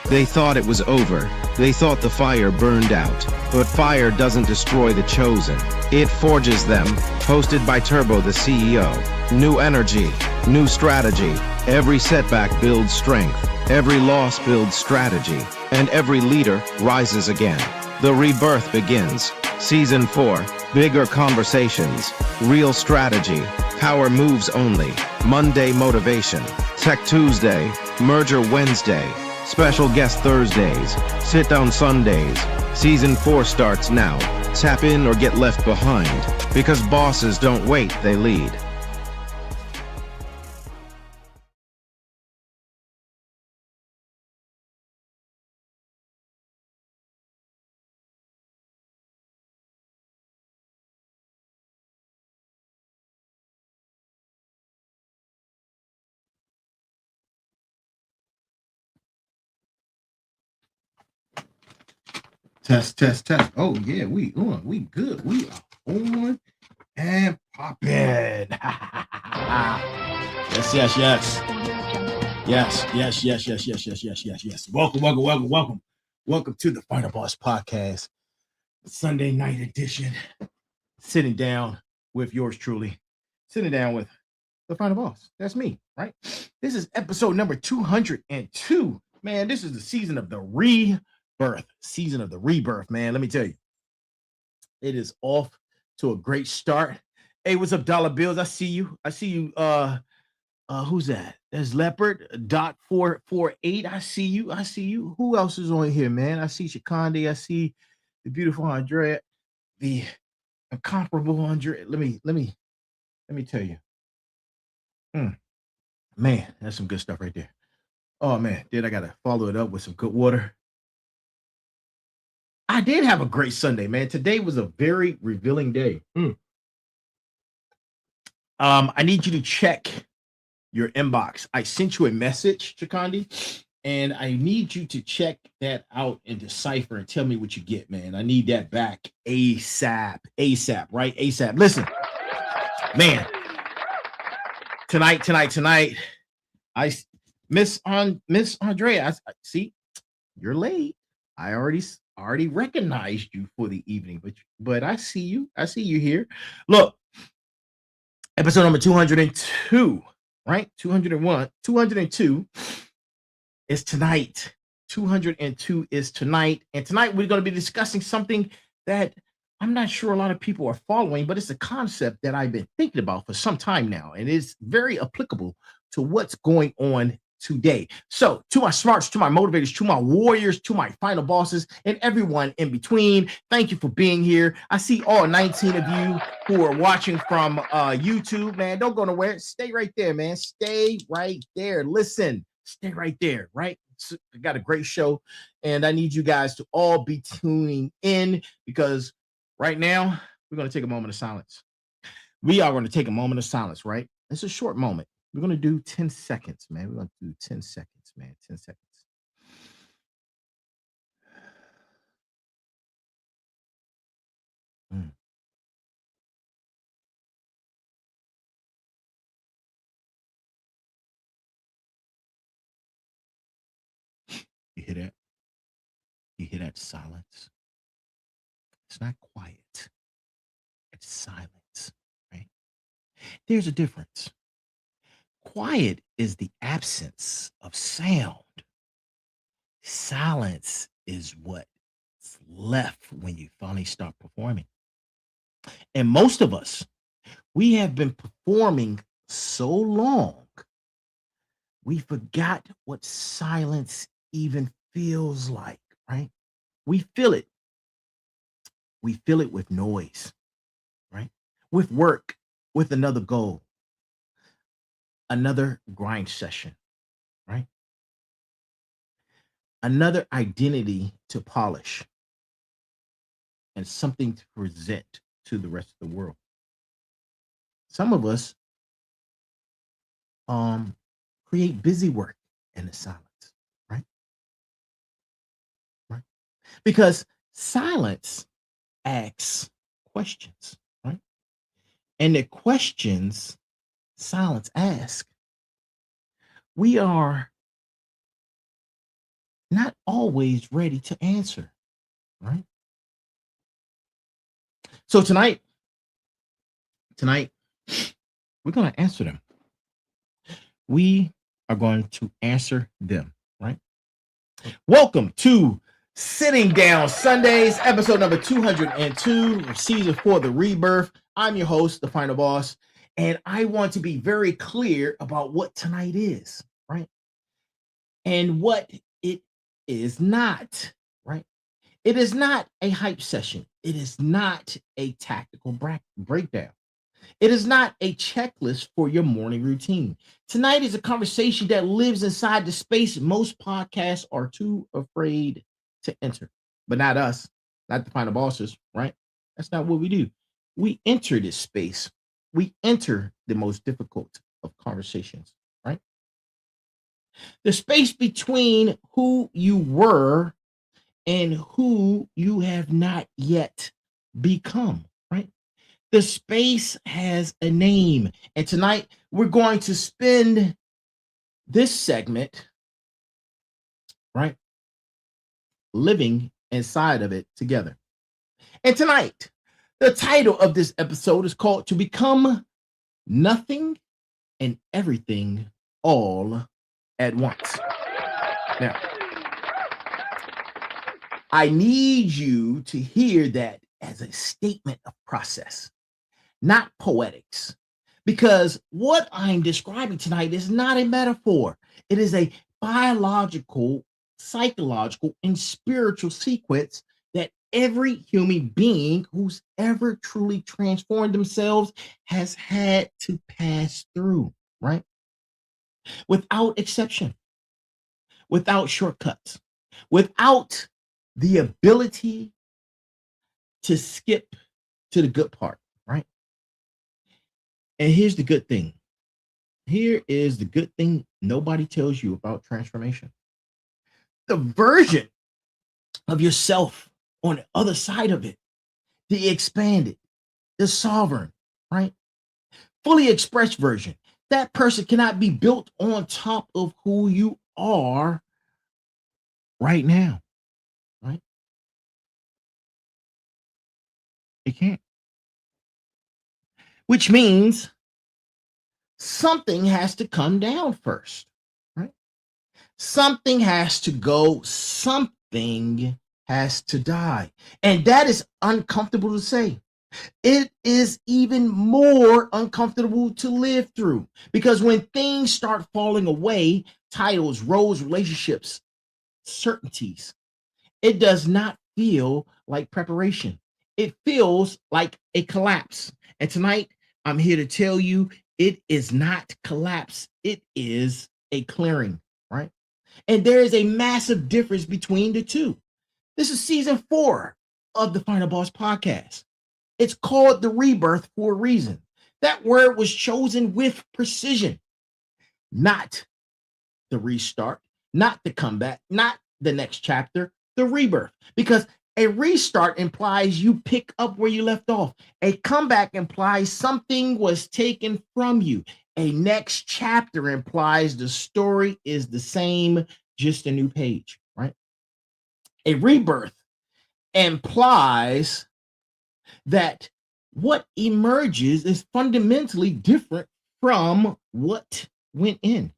They thought it was over. They thought the fire burned out. But fire doesn't destroy the chosen. It forges them. Hosted by Turbo, the CEO. New energy, new strategy. Every setback builds strength. Every loss builds strategy. And every leader rises again. The rebirth begins. Season 4. Bigger conversations. Real strategy. Power moves only. Monday motivation. Tech Tuesday. Merger Wednesday. Special guest Thursdays. Sit down Sundays. Season 4 starts now. Tap in or get left behind. Because bosses don't wait, they lead. Test, test, test. Oh yeah, we good. We are on and popping. Yes, yes, yes. Yes, yes, yes, yes, yes, yes, yes, yes, yes. Welcome, welcome, welcome, welcome. Welcome to the Final Boss Podcast, Sunday night edition. Sitting down with yours truly. Sitting down with the Final Boss. That's me, right? This is episode number 202. Man, this is the season of the rebirth. Season of the rebirth, man. Let me tell you. It is off to a great start. Hey, what's up, Dollar Bills? I see you. I see you. Who's that? There's Leopard Dot 448. I see you. I see you. Who else is on here, man? I see Shakandi. I see the beautiful Andrea, the incomparable Andrea. Let me tell you. Man, that's some good stuff right there. Oh man, I gotta follow it up with some good water. I did have a great Sunday, man. Today was a very revealing day. I need you to check your inbox. I sent you a message, Chakandi, and I need you to check that out and decipher and tell me what you get, man. I need that back ASAP. ASAP, right? ASAP. Listen, man. Tonight. I Miss Andrea. I see you're late. I already recognized you for the evening, but I see you. I see you here. Look, episode number 202, right? 201, 202 is tonight. 202 is tonight. And tonight we're going to be discussing something that I'm not sure a lot of people are following, but it's a concept that I've been thinking about for some time now, and it's very applicable to what's going on today. So to my smarts, to my motivators, to my warriors, to my final bosses, and everyone in between, thank you for being here. I see all 19 of you who are watching from YouTube, man. Don't go nowhere. Stay right there, man. Stay right there. Listen, stay right there, right? I got a great show, and I need you guys to all be tuning in because right now we're going to take a moment of silence. We are going to take a moment of silence, right? It's a short moment. We're going to do 10 seconds, man. We're going to do 10 seconds, man. 10 seconds. You hear that? You hear that silence? It's not quiet. It's silence, right? There's a difference. Quiet is the absence of sound. Silence is what's left when you finally start performing. And most of us, we have been performing so long, we forgot what silence even feels like, right? We feel it. We feel it with noise, right? With work, with another goal, another grind session, right? Another identity to polish and something to present to the rest of the world. Some of us create busy work in the silence, right? Right? Because silence asks questions, right? And the questions silence asks, we are not always ready to answer, right? So tonight, we're going to answer them. We are going to answer them, right? Welcome to Sitting Down Sundays, episode number 202 of season 4, The Rebirth. I'm your host, the Final Boss, and I want to be very clear about what tonight is, right? And what it is not, right? It is not a hype session. It is not a tactical breakdown. It is not a checklist for your morning routine. Tonight is a conversation that lives inside the space most podcasts are too afraid to enter. But not us, not the Final Bosses, right? That's not what we do. We enter this space. We enter the most difficult of conversations, right? The space between who you were and who you have not yet become, right? The space has a name. And tonight we're going to spend this segment, right, living inside of it together. And tonight, the title of this episode is called To Become Nothing and Everything All at Once. Now, I need you to hear that as a statement of process, not poetics, because what I'm describing tonight is not a metaphor. It is a biological, psychological, and spiritual sequence that every human being who's ever truly transformed themselves has had to pass through, right? Without exception, without shortcuts, without the ability to skip to the good part, right? And here's the good thing. Here is the good thing nobody tells you about transformation. The version of yourself on the other side of it, the expanded, the sovereign, right? Fully expressed version. That person cannot be built on top of who you are right now, right? It can't. Which means something has to come down first, right? Something has to go, something has to die. And that is uncomfortable to say. It is even more uncomfortable to live through because when things start falling away, titles, roles, relationships, certainties, it does not feel like preparation. It feels like a collapse. And tonight, I'm here to tell you it is not collapse. It is a clearing, right? And there is a massive difference between the two. This is season 4 of the Final Boss podcast. It's called The Rebirth for a reason. That word was chosen with precision, not the restart, not the comeback, not the next chapter, the rebirth. Because a restart implies you pick up where you left off. A comeback implies something was taken from you. A next chapter implies the story is the same, just a new page, right? A rebirth implies that what emerges is fundamentally different from what went in.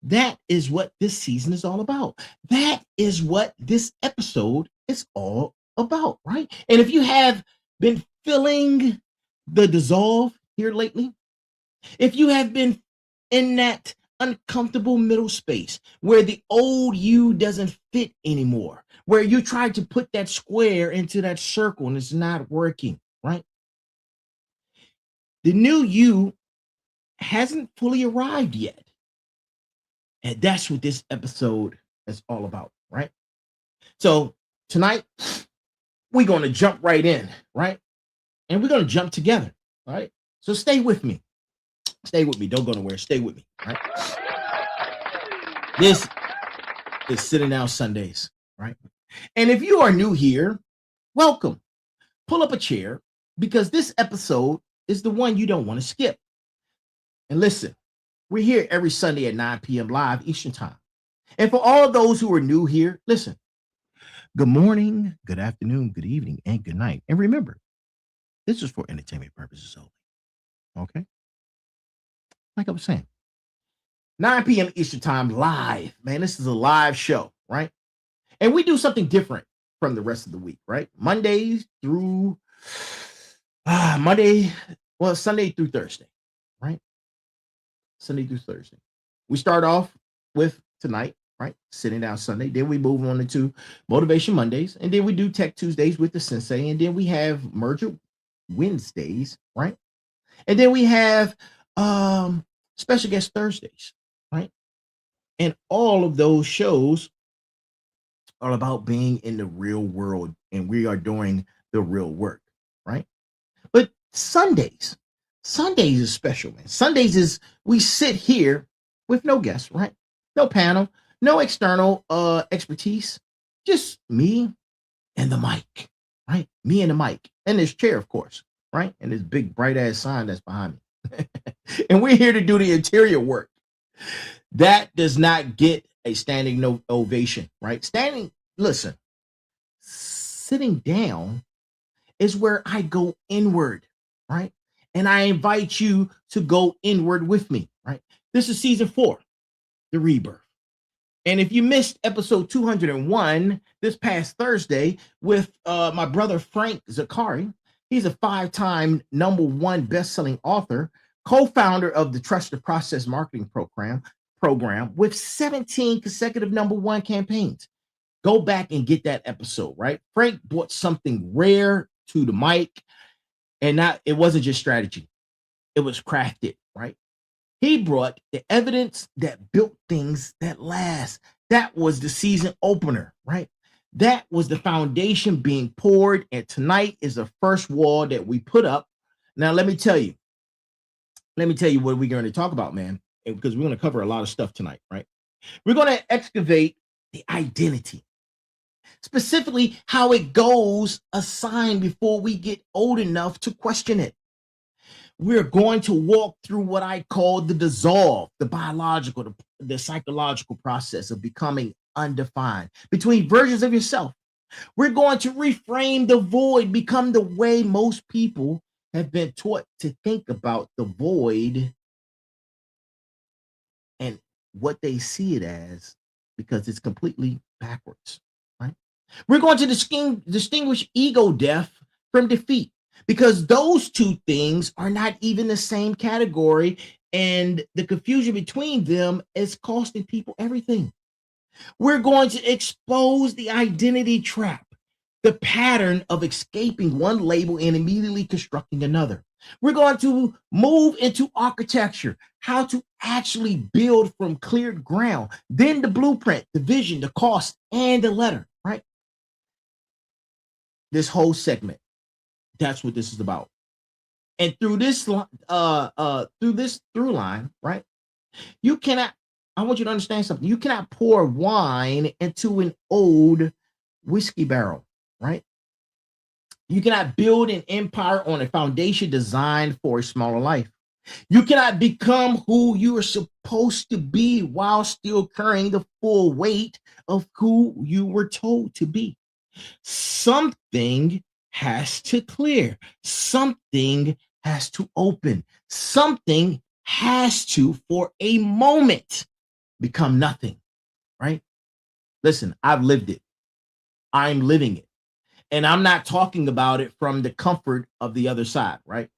That is what this season is all about. That is what this episode is all about, right? And if you have been feeling the dissolve here lately, if you have been in that uncomfortable middle space where the old you doesn't fit anymore, where you try to put that square into that circle and it's not working, right? The new you hasn't fully arrived yet. And that's what this episode is all about, right? So tonight, we're going to jump right in, right? And we're going to jump together, right? So stay with me. Stay with me. Don't go nowhere. Stay with me, right? This is Sitting Down Sundays, right? And if you are new here, welcome. Pull up a chair because this episode is the one you don't want to skip. And listen, we're here every Sunday at 9 p.m. live Eastern Time. And for all of those who are new here, listen, good morning, good afternoon, good evening, and good night. And remember, this is for entertainment purposes only. Okay? Like I was saying, 9 p.m. Eastern Time live. Man, this is a live show, right? And we do something different from the rest of the week, right? Mondays through Sunday through Thursday, right? Sunday through Thursday. We start off with tonight, right? Sitting down Sunday. Then we move on into Motivation Mondays. And then we do Tech Tuesdays with the Sensei. And then we have Merger Wednesdays, right? And then we have special guest Thursdays, right? And all of those shows are about being in the real world, and we are doing the real work, right? But Sundays is special, man. Sundays is we sit here with no guests, right? No panel, no external expertise, just me and the mic, right? Me and the mic, and this chair, of course, right? And this big bright ass sign that's behind me. And we're here to do the interior work. That does not get a standing ovation, right? Sitting down is where I go inward, right? And I invite you to go inward with me, right? This is season 4, the Rebirth. And if you missed episode 201 this past Thursday with my brother Frank Zakari, he's a 5-time #1 best-selling author, co-founder of the Trust the Process marketing program with 17 consecutive #1 campaigns. Go back and get that episode, right? Frank brought something rare to the mic, and it wasn't just strategy. It was crafted, right? He brought the evidence that built things that last. That was the season opener, right? That was the foundation being poured, and tonight is the first wall that we put up. Now, let me tell you what we're going to talk about, man, because we're going to cover a lot of stuff tonight, right? We're going to excavate the identity, specifically how it goes assigned before we get old enough to question it. We're going to walk through what I call the dissolve, the biological, the psychological process of becoming undefined between versions of yourself. We're going to reframe the void, become the way most people have been taught to think about the void and what they see it as, because it's completely backwards, right? We're going to distinguish ego death from defeat, because those two things are not even the same category, and the confusion between them is costing people everything. We're going to expose the identity trap, the pattern of escaping one label and immediately constructing another. We're going to move into architecture, how to actually build from cleared ground, then the blueprint, the vision, the cost, and the letter, right? This whole segment, that's what this is about. And through this through line, right? I want you to understand something. You cannot pour wine into an old whiskey barrel, right? You cannot build an empire on a foundation designed for a smaller life. You cannot become who you are supposed to be while still carrying the full weight of who you were told to be. Something has to clear. Something has to open. Something has to, for a moment, become nothing, right? Listen, I've lived it. I'm living it. And I'm not talking about it from the comfort of the other side, right?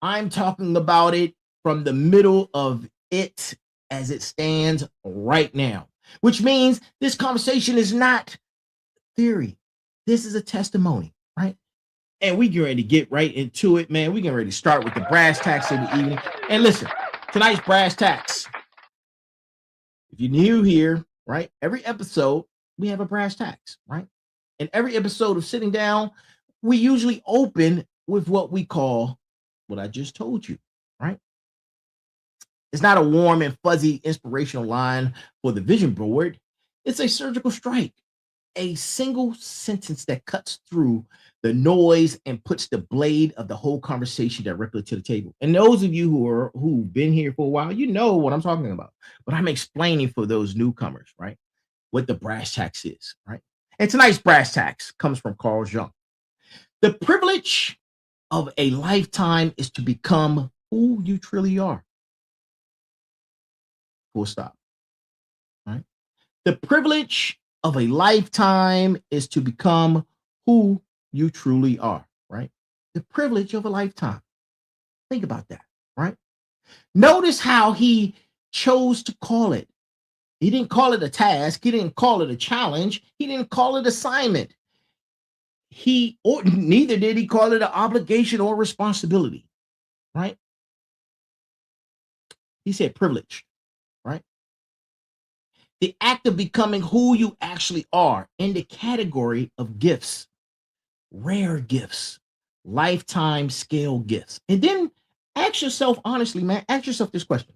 I'm talking about it from the middle of it as it stands right now, which means this conversation is not theory. This is a testimony, right? And we get ready to get right into it, man. We get ready to start with the brass tacks of the evening. And listen, tonight's brass tacks. If you're new here, right? Every episode, we have a brass tacks, right? And every episode of Sitting Down, we usually open with what we call what I just told you, right? It's not a warm and fuzzy inspirational line for the vision board. It's a surgical strike, a single sentence that cuts through the noise and puts the blade of the whole conversation directly to the table. And those of you who've been here for a while, you know what I'm talking about. But I'm explaining for those newcomers, right? what the brass tacks is, right? And tonight's brass tacks comes from Carl Jung. The privilege of a lifetime is to become who you truly are. Full stop. Right? The privilege of a lifetime is to become who you truly are. Right? The privilege of a lifetime. Think about that. Right? Notice how he chose to call it. He didn't call it a task. He didn't call it a challenge. He didn't call it assignment. Neither did he call it an obligation or responsibility. Right? He said privilege. Right? The act of becoming who you actually are in the category of gifts, rare gifts, lifetime scale gifts. And then ask yourself honestly, man, ask yourself this question.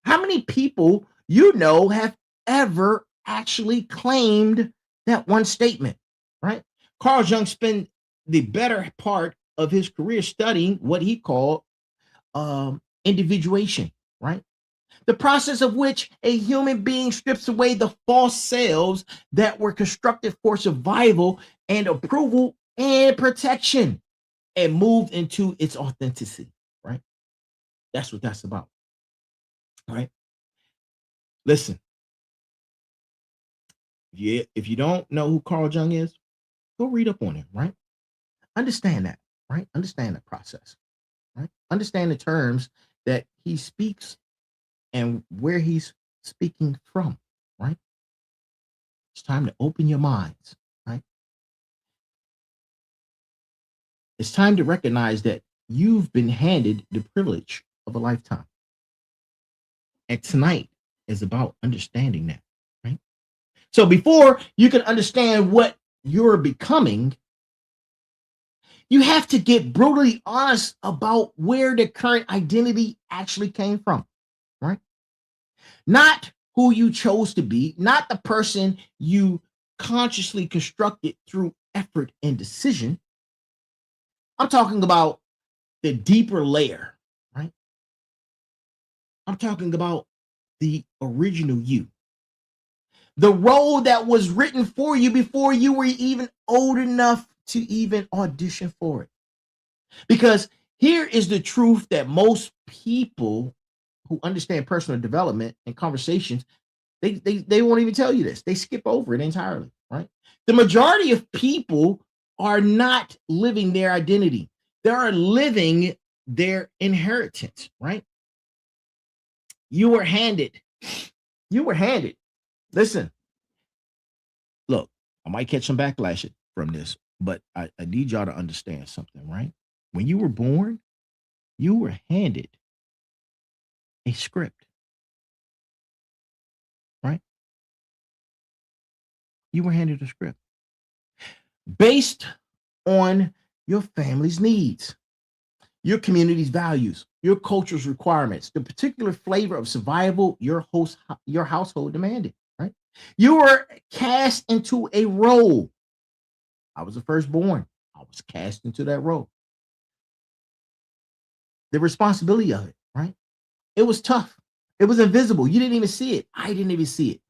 How many people you know have ever actually claimed that one statement, right? Carl Jung spent the better part of his career studying what he called individuation, right? The process of which a human being strips away the false selves that were constructed for survival and approval and protection and moved into its authenticity, right? That's what that's about, right? Listen, if you don't know who Carl Jung is, go read up on him, right? Understand that, right? Understand that process, right? Understand the terms that he speaks and where he's speaking from, right? It's time to open your minds, right? It's time to recognize that you've been handed the privilege of a lifetime. And tonight is about understanding that, right? So before you can understand what you're becoming, you have to get brutally honest about where the current identity actually came from, right? Not who you chose to be, not the person you consciously constructed through effort and decision. I'm talking about the deeper layer, right? I'm talking about the original you, the role that was written for you before you were even old enough to even audition for it. Because here is the truth that most people who understand personal development and conversations, they won't even tell you this. They skip over it entirely, right? The majority of people are not living their identity. They are living their inheritance, right? You were handed. You were handed. Listen, look, I might catch some backlash from this, but I need y'all to understand something, right? When you were born, you were handed a script, right? You were handed a script based on your family's needs, your community's values, your culture's requirements, the particular flavor of survival your household demanded, right? You were cast into a role. I was the firstborn. I was cast into that role. The responsibility of it, right? It was tough. It was invisible. You didn't even see it. I didn't even see it.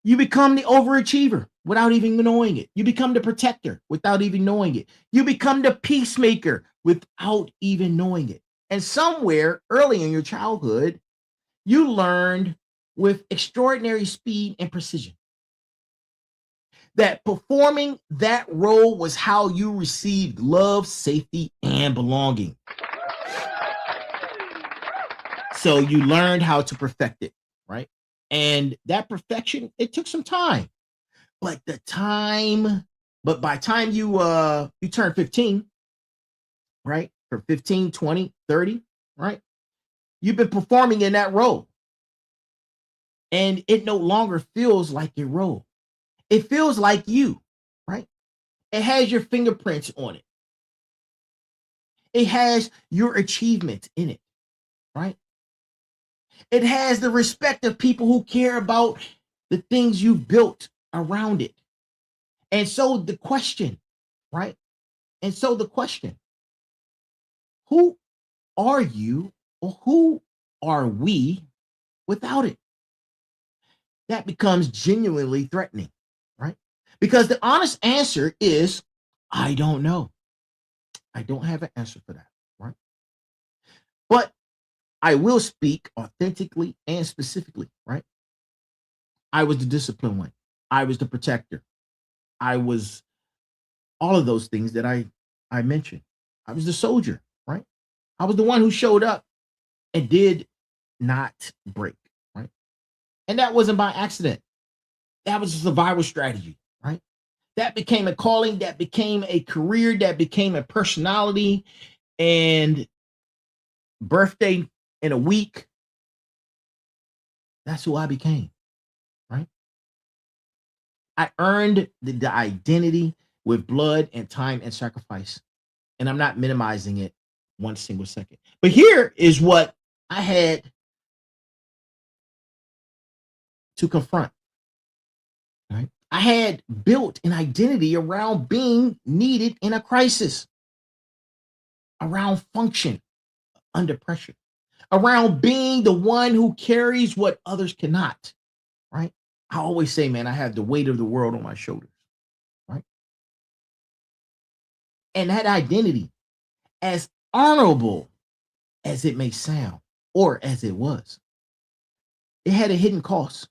You become the overachiever without even knowing it. You become the protector without even knowing it. You become the peacemaker without even knowing it. And somewhere early in your childhood, you learned with extraordinary speed and precision that performing that role was how you received love, safety, and belonging. So you learned how to perfect it, right? And that perfection, it took some time. But by time you turn 15, right? From 15, 20, 30, right? You've been performing in that role. And it no longer feels like your role. It feels like you, right? It has your fingerprints on it. It has your achievements in it, right? It has the respect of people who care about the things you've built around it. And so the question, right? And so the question, who are you or who are we without it? that becomes genuinely threatening, right? Because the honest answer is, I don't know. I don't have an answer for that, right? But I will speak authentically and specifically, right? I was the disciplined one. I was the protector. I was all of those things that I mentioned. I was the soldier, right? I was the one who showed up and did not break, right? And that wasn't by accident. That was a survival strategy, right? That became a calling, that became a career, that became a personality. And birthday in a week, that's who I became, right? I earned the identity with blood and time and sacrifice. And I'm not minimizing it one single second. But here is what I had to confront, right? I had built an identity around being needed in a crisis, around function under pressure, around being the one who carries what others cannot, right? I always say, man, I have the weight of the world on my shoulders, right? And that identity, as honorable as it may sound, or as it was, it had a hidden cost.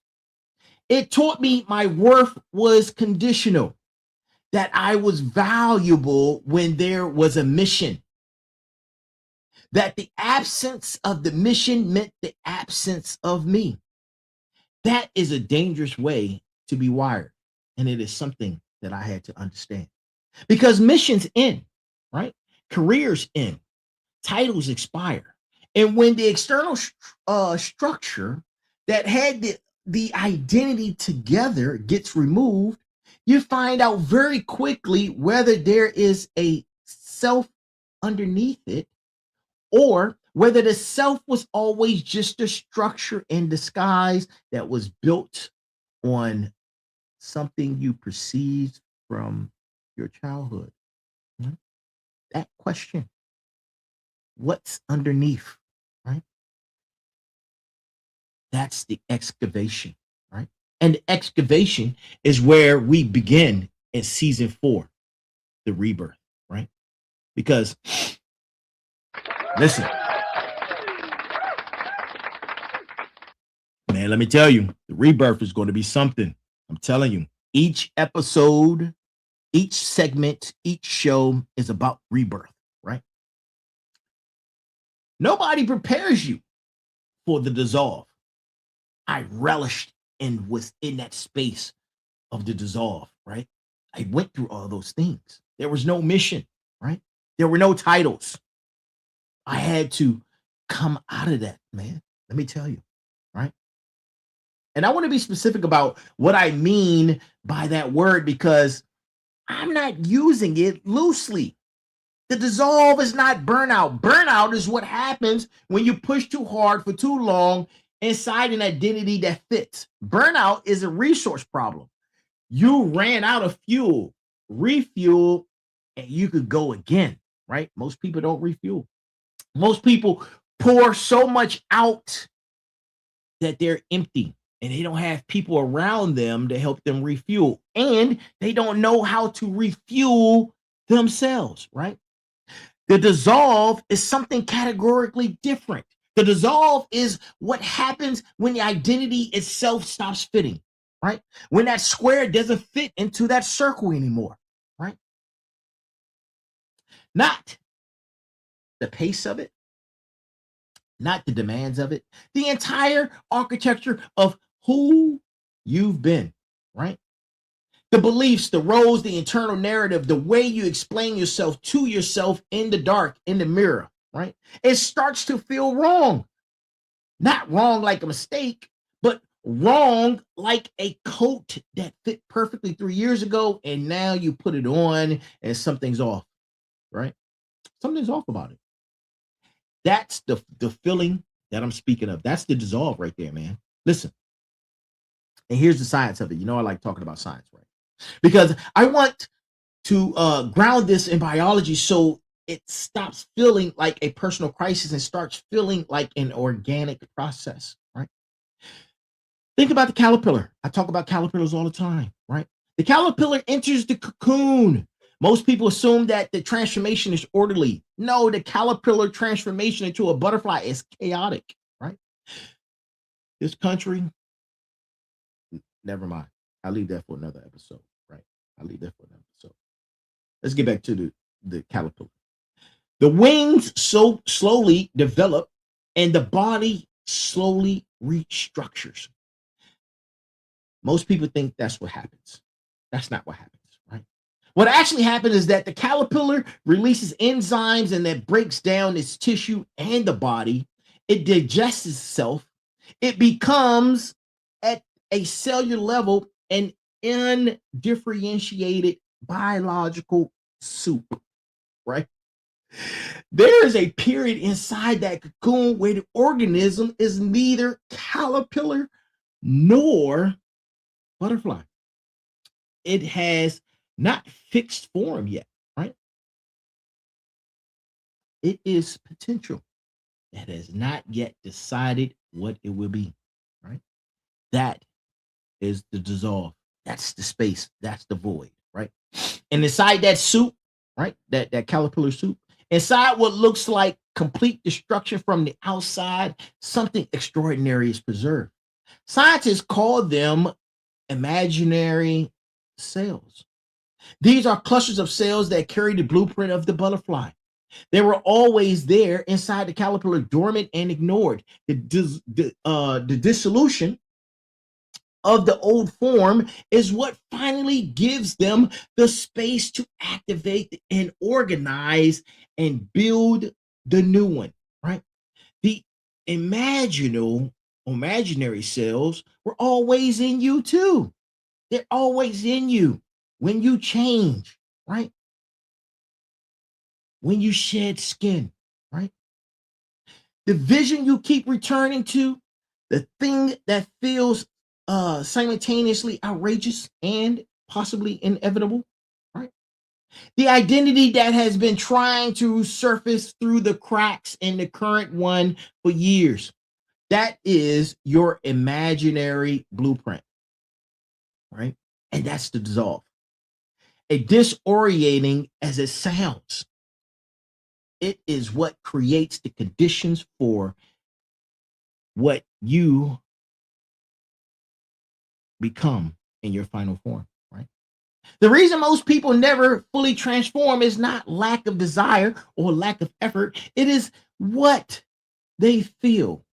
It taught me my worth was conditional, that I was valuable when there was a mission, that the absence of the mission meant the absence of me. That is a dangerous way to be wired. And it is something that I had to understand because missions end, right? Careers end, titles expire. And when the external structure that had the identity together gets removed, you find out very quickly whether there is a self underneath it or whether the self was always just a structure in disguise that was built on something you perceived from your childhood. Right? That question, what's underneath, right? That's the excavation, right? And the excavation is where we begin in season 4, the rebirth, right? Because, listen, man, let me tell you, the rebirth is going to be something. I'm telling you, each episode, each segment, each show is about rebirth, right? Nobody prepares you for the dissolve. I relished and was in that space of the dissolve, right? I went through all those things. There was no mission, right? There were no titles. I had to come out of that, man. Let me tell you, right? And I want to be specific about what I mean by that word because I'm not using it loosely. The dissolve is not burnout. Burnout is what happens when you push too hard for too long inside an identity that fits. Burnout is a resource problem. You ran out of fuel, refuel, and you could go again, right? Most people don't refuel. Most people pour so much out that they're empty and they don't have people around them to help them refuel. And they don't know how to refuel themselves, right? The dissolve is something categorically different. The dissolve is what happens when the identity itself stops fitting, right? When that square doesn't fit into that circle anymore, right? Not the pace of it, not the demands of it, the entire architecture of who you've been, right? The beliefs, the roles, the internal narrative, the way you explain yourself to yourself in the dark, in the mirror, right? It starts to feel wrong. Not wrong like a mistake, but wrong like a coat that fit perfectly 3 years ago, and now you put it on and something's off, right? Something's off about it. That's the feeling that I'm speaking of. That's the dissolve right there, man. Listen, and here's the science of it. You know, I like talking about science, right? Because I want to ground this in biology so it stops feeling like a personal crisis and starts feeling like an organic process, right? Think about the caterpillar. I talk about caterpillars all the time, right? The caterpillar enters the cocoon. Most people assume that the transformation is orderly. No, the caterpillar transformation into a butterfly is chaotic, right? This country, never mind. I'll leave that for another episode, right? I'll leave that for another episode. Let's get back to the caterpillar. The wings so slowly develop and the body slowly restructures. Most people think that's what happens. That's not what happens, right? What actually happens is that the caterpillar releases enzymes and that breaks down its tissue and the body. It digests itself. It becomes at a cellular level an undifferentiated biological soup, right? There is a period inside that cocoon where the organism is neither caterpillar nor butterfly. It has not fixed form yet, right? It is potential. It has not yet decided what it will be, right? That is the dissolve. That's the space. That's the void, right? And inside that soup, right? That caterpillar soup, inside what looks like complete destruction from the outside, something extraordinary is preserved. Scientists call them imaginary cells. These are clusters of cells that carry the blueprint of the butterfly. They were always there inside the caterpillar, dormant and ignored. The dissolution of the old form is what finally gives them the space to activate and organize and build the new one, right? The imaginary cells were always in you too. They're always in you when you change, right? When you shed skin, right? The vision you keep returning to, the thing that feels simultaneously outrageous and possibly inevitable, right? The identity that has been trying to surface through the cracks in the current one for years. That is your imaginary blueprint, right? And that's the dissolve. A disorienting as it sounds. It is what creates the conditions for what you become in your final form, right? The reason most people never fully transform is not lack of desire or lack of effort. It is what they feel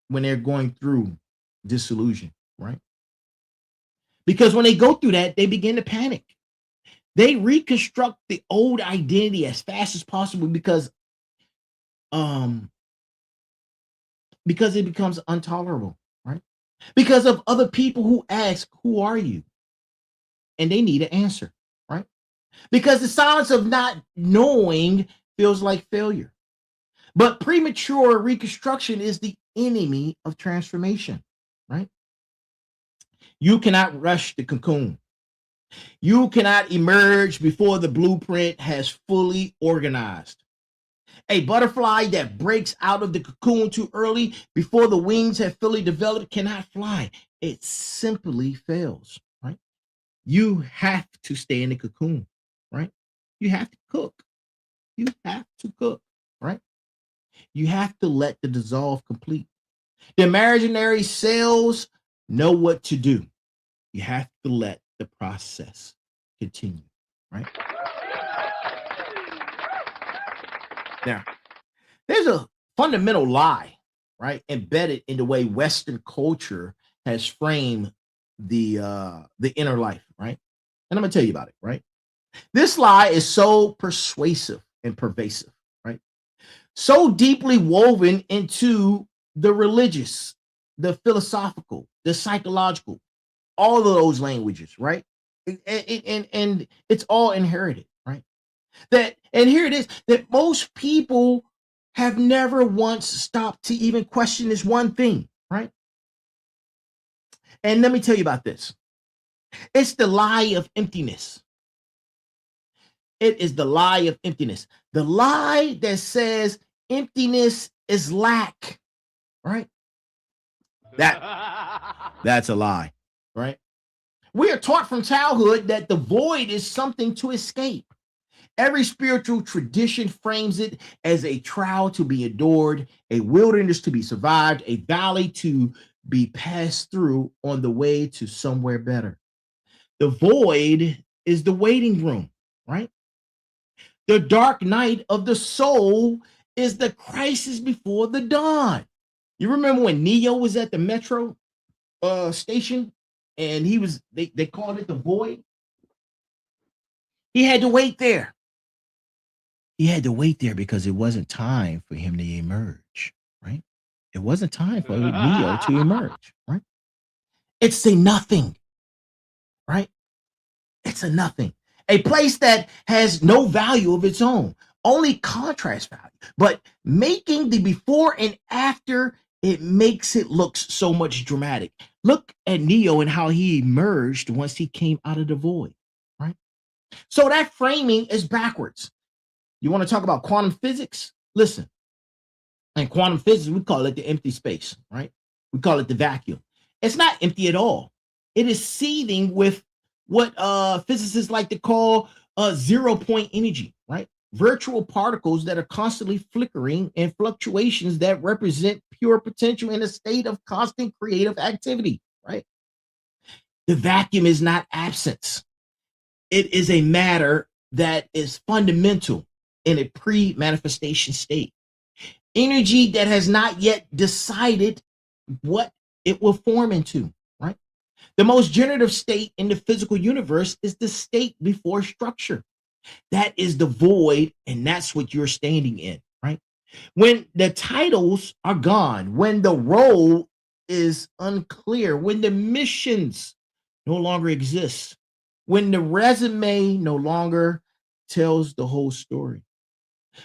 when they're going through disillusion, right? Because when they go through that, they begin to panic. They reconstruct the old identity as fast as possible because it becomes intolerable, right? Because of other people who ask, "Who are you?" And they need an answer, right? Because the silence of not knowing feels like failure. But premature reconstruction is the enemy of transformation, right? You cannot rush the cocoon. You cannot emerge before the blueprint has fully organized. A butterfly that breaks out of the cocoon too early before the wings have fully developed cannot fly. It simply fails, right? You have to stay in the cocoon, right? You have to cook. You have to cook, right? You have to let the dissolve complete. The imaginary cells know what to do. You have to let the process continue, right? Now, there's a fundamental lie, right, embedded in the way Western culture has framed the inner life, right? And I'm gonna tell you about it, right? This lie is so persuasive and pervasive, right? So deeply woven into the religious, the philosophical, the psychological, all of those languages, right? And it's all inherited, right? And here it is, that most people have never once stopped to even question this one thing, right? And let me tell you about this. It's the lie of emptiness. It is the lie of emptiness. The lie that says emptiness is lack, right? That That's a lie, right? We are taught from childhood that the void is something to escape. Every spiritual tradition frames it as a trial to be endured, a wilderness to be survived, a valley to be passed through on the way to somewhere better. The void is the waiting room, right? The dark night of the soul is the crisis before the dawn. You remember when Neo was at the metro station and they called it the void? He had to wait there. He had to wait there because it wasn't time for him to emerge, right? It wasn't time for Neo to emerge, right? It's a nothing, right? It's a nothing. A place that has no value of its own, only contrast value. But making the before and after, it makes it look so much dramatic. Look at Neo and how he emerged once he came out of the void, right? So that framing is backwards. You want to talk about quantum physics? Listen, in quantum physics, we call it the empty space, right? We call it the vacuum. It's not empty at all. It is seething with what physicists like to call zero point energy, right? Virtual particles that are constantly flickering and fluctuations that represent pure potential in a state of constant creative activity, right? The vacuum is not absence. It is a matter that is fundamental in a pre-manifestation state. Energy that has not yet decided what it will form into, right? The most generative state in the physical universe is the state before structure. That is the void, and that's what you're standing in, right? When the titles are gone, when the role is unclear, when the missions no longer exist, when the resume no longer tells the whole story.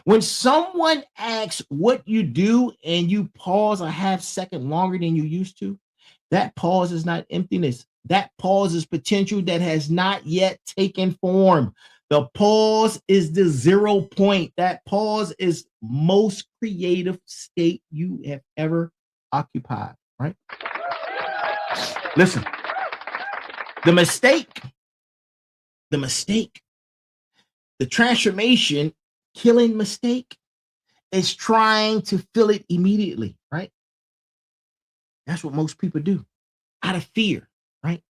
When someone asks what you do and you pause a half second longer than you used to, that pause is not emptiness. That pause is potential that has not yet taken form. The pause is the 0 point. That pause is most creative state you have ever occupied, right? Listen, the mistake, the mistake, the transformation killing mistake is trying to fill it immediately, right? That's what most people do out of fear, right?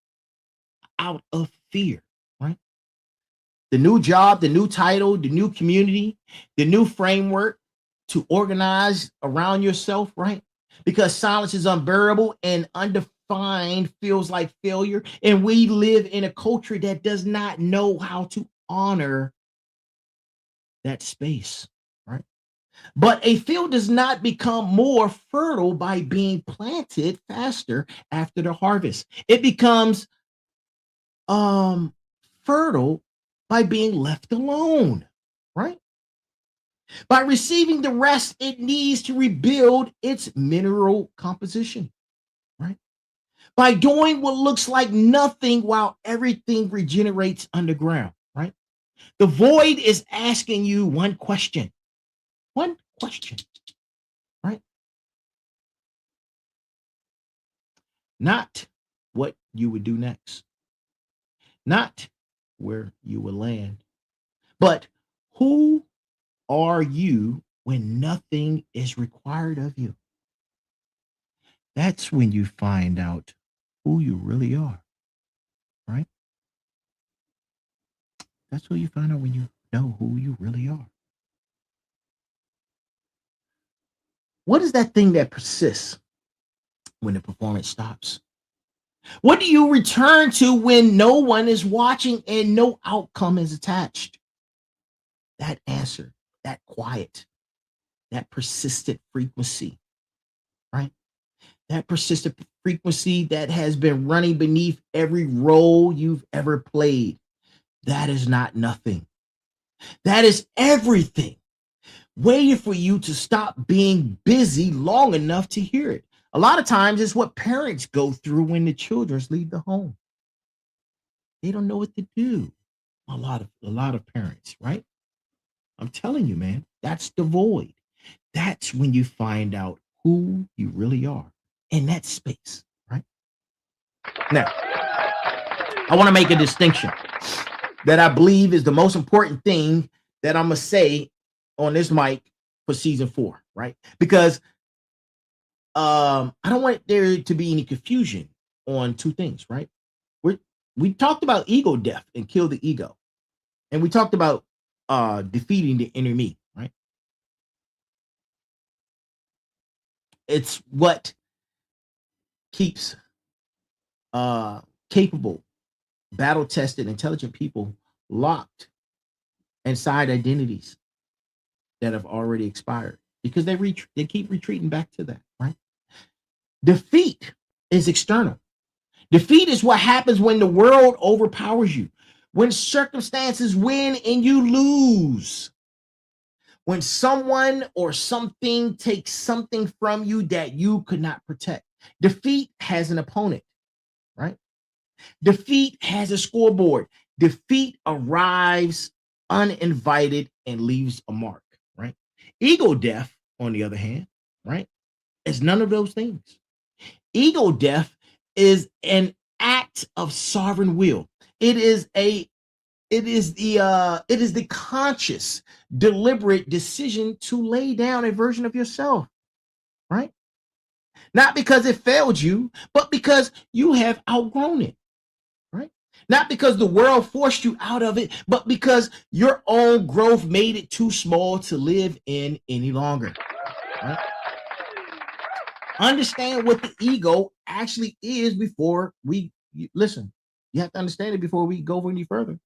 Out of fear, right? The new job, the new title, the new community, the new framework to organize around yourself, right? Because silence is unbearable and undefined feels like failure. And we live in a culture that does not know how to honor that space, right? But a field does not become more fertile by being planted faster after the harvest. It becomes fertile by being left alone, right? By receiving the rest it needs to rebuild its mineral composition, right? By doing what looks like nothing while everything regenerates underground, right? The void is asking you one question, right? Not what you would do next, not where you will land, but who are you when nothing is required of you? That's when you find out who you really are, right? That's who you find out when you know who you really are. What is that thing that persists when the performance stops? What do you return to when no one is watching and no outcome is attached? That answer, that quiet, that persistent frequency, right? That persistent frequency that has been running beneath every role you've ever played. That is not nothing. That is everything, waiting for you to stop being busy long enough to hear it. A lot of times it's what parents go through when the children leave the home. They don't know what to do. A lot of parents, right? I'm telling you, man, that's the void. That's when you find out who you really are in that space, right? Now, I want to make a distinction that I believe is the most important thing that I'm going to say on this mic for season 4, right? Because I don't want there to be any confusion on two things, right? We talked about ego death and kill the ego. And we talked about defeating the inner me, right? It's what keeps capable, battle-tested, intelligent people locked inside identities that have already expired because they keep retreating back to that, right? Defeat is external. Defeat is what happens when the world overpowers you, when circumstances win and you lose, when someone or something takes something from you that you could not protect. Defeat has an opponent, right? Defeat has a scoreboard. Defeat arrives uninvited and leaves a mark, right? Ego death, on the other hand, right, is none of those things. Ego death is an act of sovereign will. It is the conscious, deliberate decision to lay down a version of yourself, right? Not because it failed you, but because you have outgrown it, right? Not because the world forced you out of it, but because your own growth made it too small to live in any longer, right? Understand what the ego actually is before listen. You have to understand it before we go any further.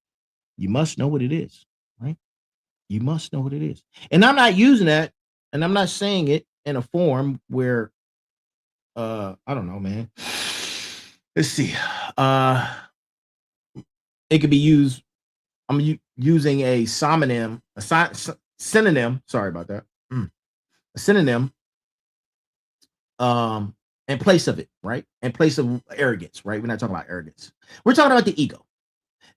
You must know what it is, right? You must know what it is. And I'm not using that, and I'm not saying it in a form where I don't know, man. Let's see. It could be used. I'm using a synonym, synonym. Sorry about that. A synonym in place of it, right? In place of arrogance, right? We're not talking about arrogance. We're talking about the ego.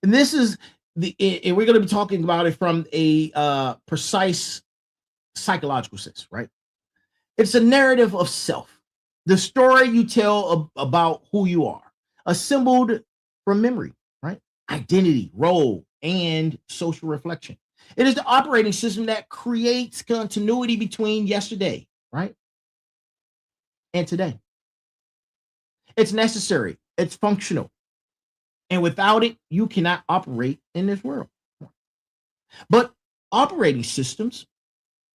And this is and we're going to be talking about it from a precise psychological sense, right? It's a narrative of self, the story you tell about who you are, assembled from memory, right? Identity, role, and social reflection. It is the operating system that creates continuity between yesterday, right, and today. It's necessary, it's functional, and without it, you cannot operate in this world. But operating systems,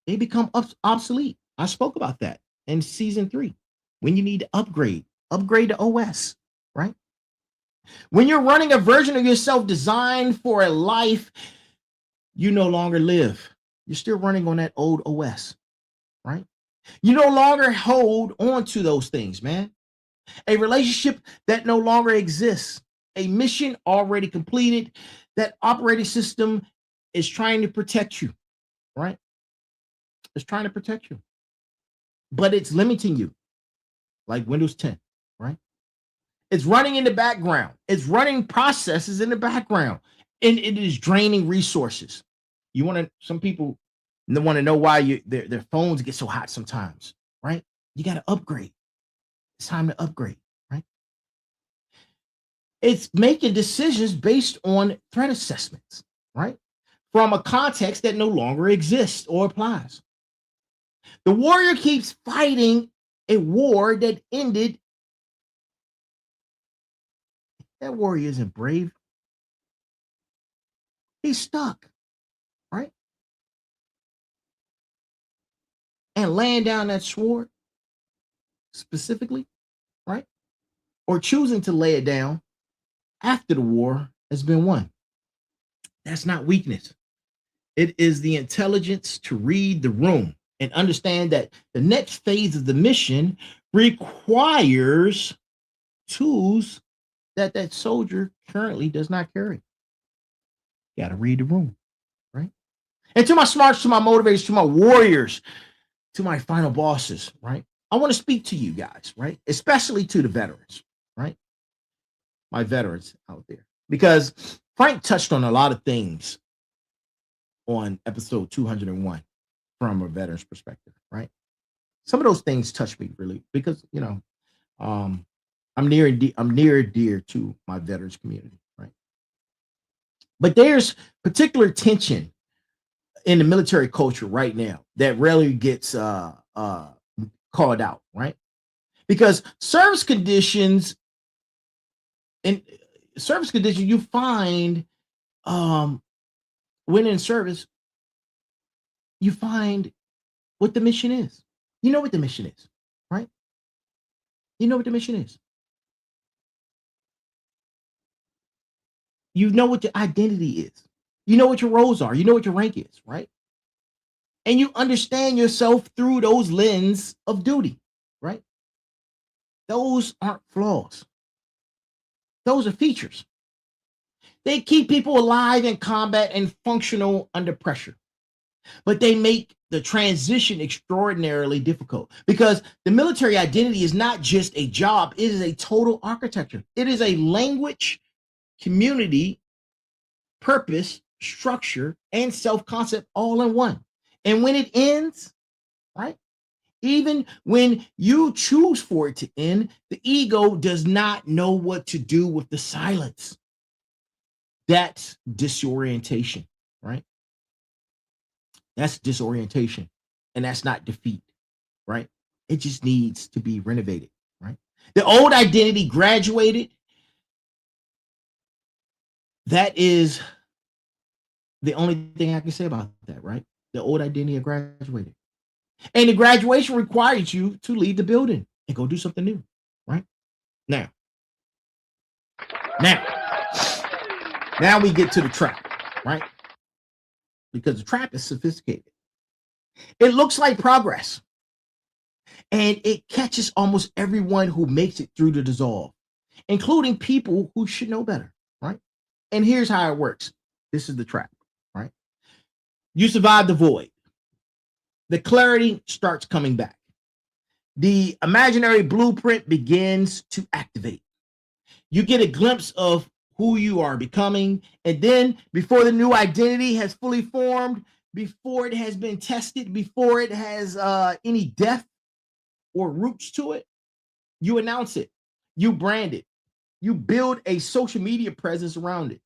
they become obsolete. I spoke about that in season 3. When you need to upgrade the OS, right? When you're running a version of yourself designed for a life you no longer live, you're still running on that old OS, right? You no longer hold on to those things, man. A relationship that no longer exists, a mission already completed, that operating system is trying to protect you, right? It's trying to protect you, but it's limiting you, like Windows 10, right? It's running in the background. It's running processes in the background, and it is draining resources. You want to? Some people want to know why their phones get so hot sometimes, right? You got to upgrade. It's time to upgrade, right? It's making decisions based on threat assessments, right? From a context that no longer exists or applies. The warrior keeps fighting a war that ended. That warrior isn't brave. He's stuck, right? And laying down that sword specifically, right? Or choosing to lay it down after the war has been won. That's not weakness. It is the intelligence to read the room and understand that the next phase of the mission requires tools that soldier currently does not carry. You got to read the room, right? And to my smarts, to my motivators, to my warriors, to my final bosses, right? I want to speak to you guys, right? Especially to the veterans, right? My veterans out there. Because Frank touched on a lot of things on episode 201 from a veteran's perspective, right? Some of those things touch me really because, I'm near and dear to my veterans community, right? But there's particular tension in the military culture right now that rarely gets called out, right? Because in service conditions, you find um when in service, you find what the mission is. You know what the mission is, right? You know what the mission is. You know what your identity is. You know what your roles are. You know what your rank is, right? And you understand yourself through those lens of duty, right? Those aren't flaws. Those are features. They keep people alive in combat and functional under pressure. But they make the transition extraordinarily difficult because the military identity is not just a job, it is a total architecture. It is a language, community, purpose, structure, and self concept all in one. And when it ends, right? Even when you choose for it to end, the ego does not know what to do with the silence. That's disorientation, right? That's disorientation. And that's not defeat, right? It just needs to be renovated, right? The old identity graduated. That is the only thing I can say about that, right? The old identity graduated. And the graduation requires you to leave the building and go do something new, right? Now, now, now we get to the trap, right? Because the trap is sophisticated. It looks like progress. And it catches almost everyone who makes it through the dissolve, including people who should know better, right? And here's how it works. This is the trap, right? You survive the void. The clarity starts coming back. The imaginary blueprint begins to activate. You get a glimpse of who you are becoming. And then before the new identity has fully formed, before it has been tested, before it has any depth or roots to it, you announce it, you brand it, you build a social media presence around it.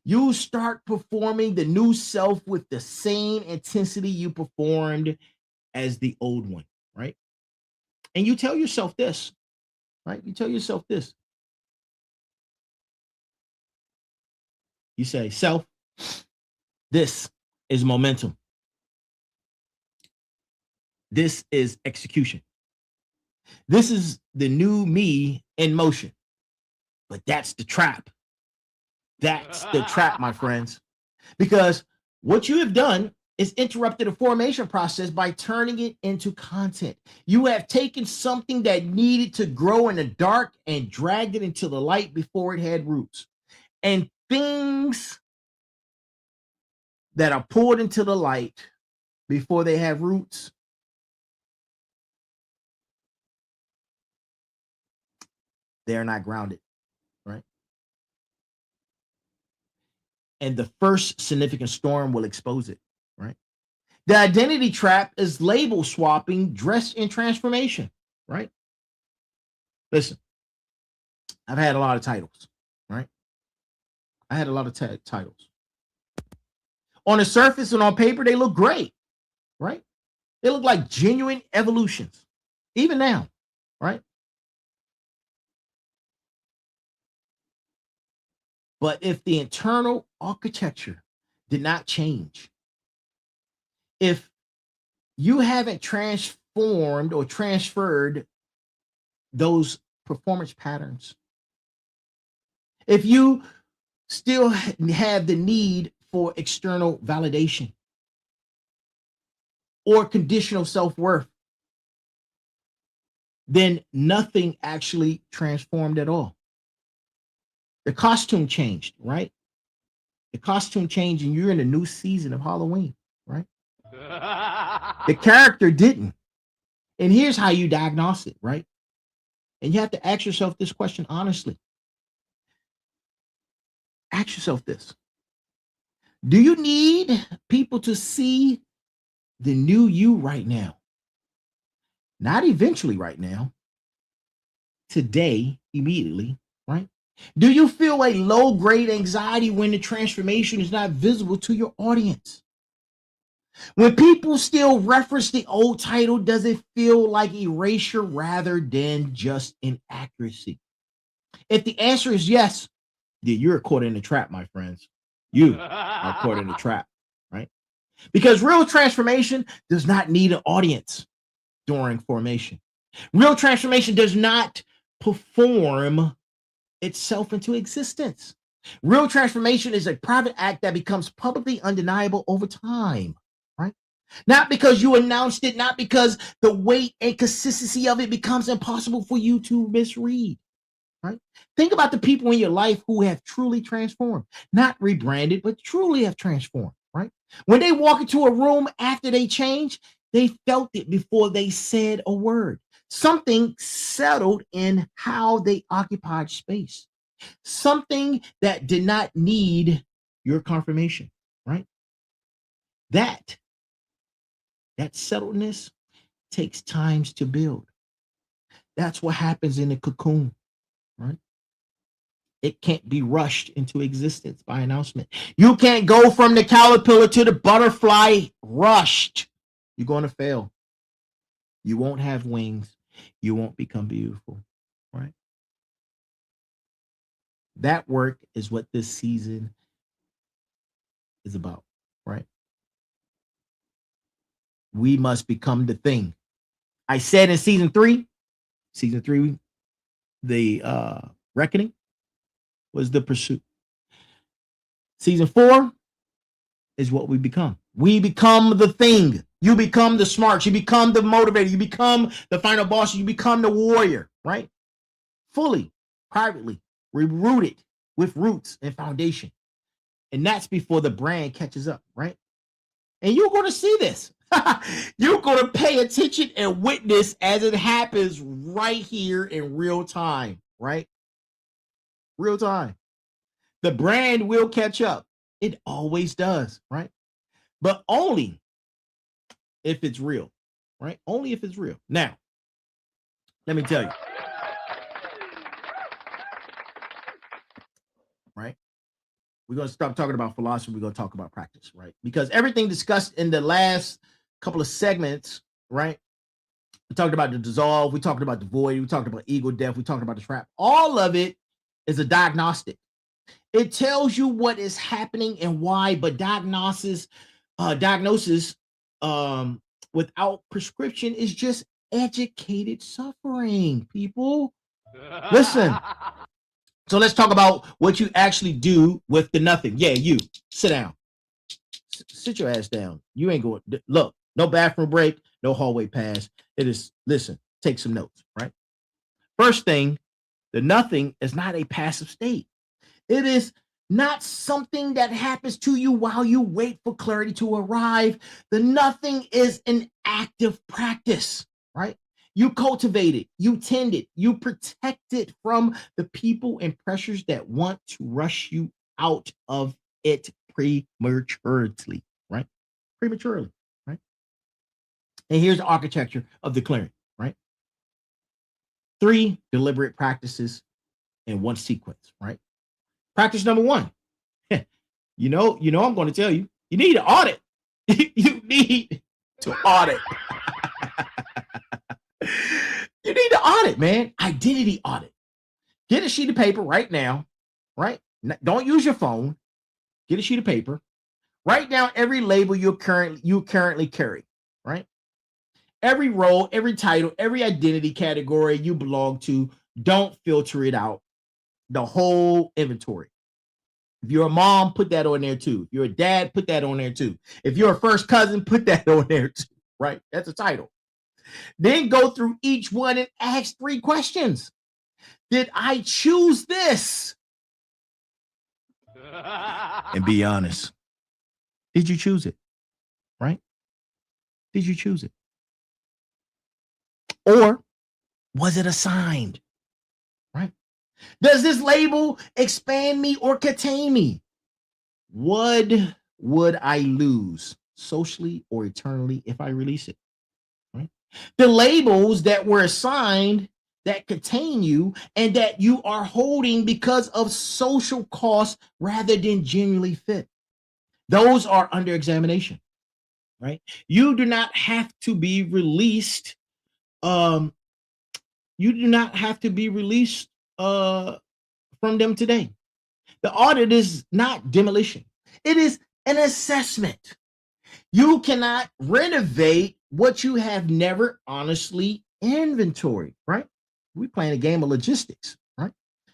You start performing the new self with the same intensity you performed as the old one, right? And you tell yourself this, right? You tell yourself this. You say, self, this is momentum. This is execution. This is the new me in motion. But that's the trap. That's the trap, my friends. Because what you have done is interrupted a formation process by turning it into content. You have taken something that needed to grow in the dark and dragged it into the light before it had roots. And things that are poured into the light before they have roots, they're not grounded, right? And the first significant storm will expose it, right? The identity trap is label swapping dressed in transformation, right? Listen, I've had a lot of titles, right? I had a lot of titles. On the surface and on paper, they look great, right? They look like genuine evolutions, even now, right? But if the internal architecture did not change, if you haven't transformed or transferred those performance patterns, if you still have the need for external validation or conditional self-worth, then nothing actually transformed at all. The costume changed, right? The costume changed, and you're in a new season of Halloween, right? The character didn't. And here's how you diagnose it, right? And you have to ask yourself this question honestly. Ask yourself this. Do you need people to see the new you right now? Not eventually right now. today immediately, right? Do you feel a low-grade anxiety when the transformation is not visible to your audience? When people still reference the old title, does it feel like erasure rather than just inaccuracy? If the answer is yes, then you're caught in the trap, my friends. You are caught in the trap, right? Because real transformation does not need an audience during formation. Real transformation does not perform itself into existence. Real transformation is a private act that becomes publicly undeniable over time, right? Not because you announced it, not because the weight and consistency of it becomes impossible for you to misread, right? Think about the people in your life who have truly transformed, not rebranded, but truly have transformed, right? When they walk into a room after they change, they felt it before they said a word. Something settled in how they occupied space, something that did not need your confirmation, right? That settledness takes times to build. That's what happens in the cocoon, right? It can't be rushed into existence by announcement. You can't go from the caterpillar to the butterfly rushed. You're going to fail. You won't have wings. You won't become beautiful, right? That work is what this season is about, right? We must become the thing. I said in season three, the reckoning was the pursuit. Season 4 is what we become. We become the thing. You become the smarts. You become the motivator. You become the final boss. You become the warrior, right? Fully, privately, rooted with roots and foundation. And that's before the brand catches up, right? And you're going to see this. You're going to pay attention and witness as it happens right here in real time, right? Real time. The brand will catch up. It always does, right? But only if it's real, right? Only if it's real. Now, let me tell you, right? We're going to stop talking about philosophy. We're going to talk about practice, right? Because everything discussed in the last couple of segments, right? We talked about the dissolve. We talked about the void. We talked about ego death. We talked about the trap. All of it is a diagnostic. It tells you what is happening and why, but diagnosis without prescription is just educated suffering, people. Listen. So let's talk about what you actually do with the nothing. Yeah, you sit down. Sit your ass down. You ain't going. Look, no bathroom break, no hallway pass. It is, listen, take some notes, right? First thing, the nothing is not a passive state. It is not something that happens to you while you wait for clarity to arrive. The nothing is an active practice, right? You cultivate it, you tend it, you protect it from the people and pressures that want to rush you out of it prematurely, right? Prematurely, right? And here's the architecture of the clearing, right? 3 deliberate practices in one sequence, right? Practice number 1. You know, I'm going to tell you, you need to audit. You need to audit. You need to audit, man. Identity audit. Get a sheet of paper right now, right? Don't use your phone. Get a sheet of paper. Write down every label you currently carry, right? Every role, every title, every identity category you belong to. Don't filter it out. The whole inventory. If you're a mom, put that on there too. If you're a dad, put that on there too. If you're a first cousin, put that on there too, right? That's a title. Then go through each one and ask 3 questions. Did I choose this? And be honest. Did you choose it? Right? Did you choose it? Or was it assigned? Right? Does this label expand me or contain me? What would I lose socially or eternally if I release it? Right? The labels that were assigned that contain you and that you are holding because of social costs rather than genuinely fit. Those are under examination, right? You do not have to be released. You do not have to be released from them today. The audit is not demolition. It is an assessment. You cannot renovate what you have never honestly inventoried, right? We playing a game of logistics, right?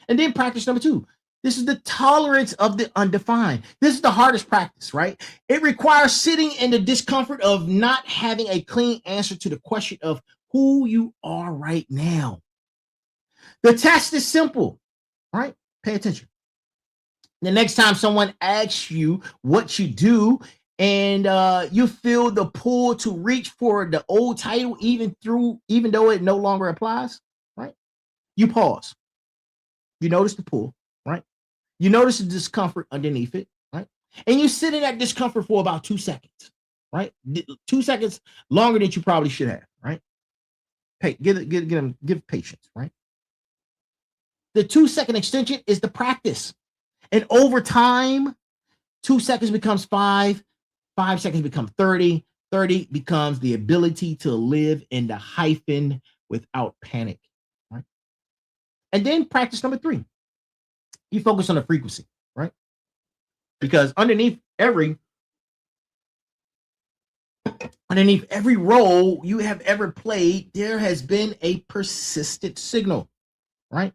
And then practice number 2. This is the tolerance of the undefined. This is the hardest practice, right? It requires sitting in the discomfort of not having a clean answer to the question of who you are right now. The test is simple, right? Pay attention. The next time someone asks you what you do and you feel the pull to reach for the old title even though it no longer applies, right? You pause. You notice the pull, right? You notice the discomfort underneath it, right? And you sit in that discomfort for about 2 seconds, right? 2 seconds longer than you probably should have, right? Give patience, right? The 2-second extension is the practice. And over time, 2 seconds becomes 5, 5 seconds become 30, 30 becomes the ability to live in the hyphen without panic, right? And then practice number 3, you focus on the frequency, right? Because underneath every role you have ever played, there has been a persistent signal, right?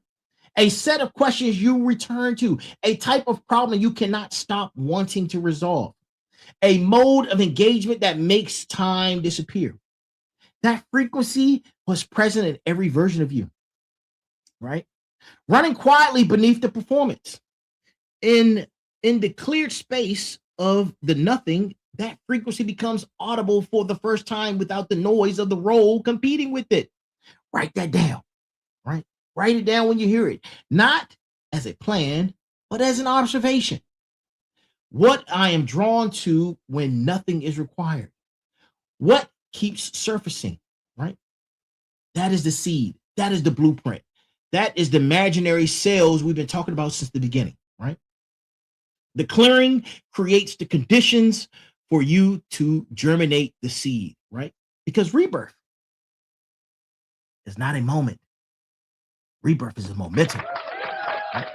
A set of questions you return to, a type of problem you cannot stop wanting to resolve, a mode of engagement that makes time disappear. That frequency was present in every version of you, right? Running quietly beneath the performance. In the cleared space of the nothing, that frequency becomes audible for the first time without the noise of the role competing with it. Write that down, right? Write it down when you hear it, not as a plan, but as an observation. What I am drawn to when nothing is required. What keeps surfacing, right? That is the seed. That is the blueprint. That is the imaginary cells we've been talking about since the beginning, right? The clearing creates the conditions for you to germinate the seed, right? Because rebirth is not a moment. Rebirth is a momentum. Right?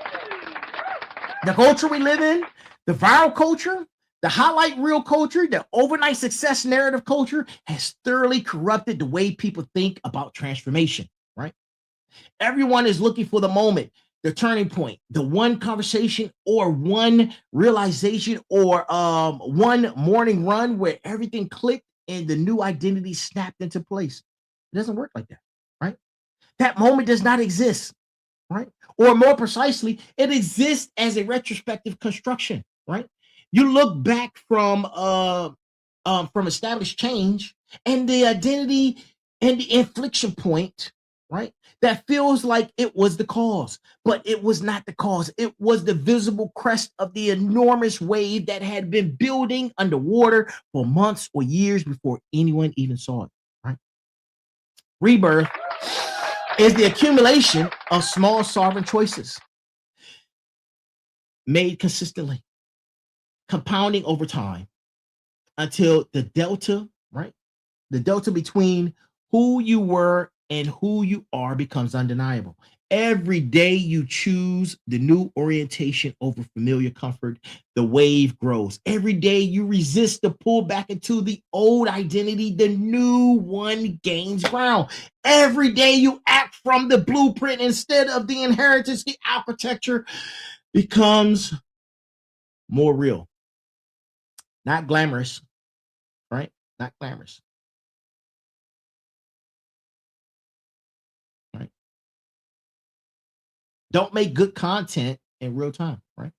The culture we live in, the viral culture, the highlight reel culture, the overnight success narrative culture has thoroughly corrupted the way people think about transformation, right? Everyone is looking for the moment, the turning point, the one conversation or one realization or one morning run where everything clicked and the new identity snapped into place. It doesn't work like that, right? That moment does not exist, right? Or more precisely, it exists as a retrospective construction, right? You look back from established change and the identity and the inflection point, right? That feels like it was the cause, but it was not the cause. It was the visible crest of the enormous wave that had been building underwater for months or years before anyone even saw it, right? Rebirth is the accumulation of small sovereign choices made consistently, compounding over time until the delta, right? The delta between who you were and who you are becomes undeniable. Every day you choose the new orientation over familiar comfort, the wave grows. Every day you resist the pull back into the old identity, the new one gains ground. Every day you act from the blueprint instead of the inheritance, the architecture becomes more real. Not glamorous, right? Not glamorous. Right? Don't make good content in real time, right?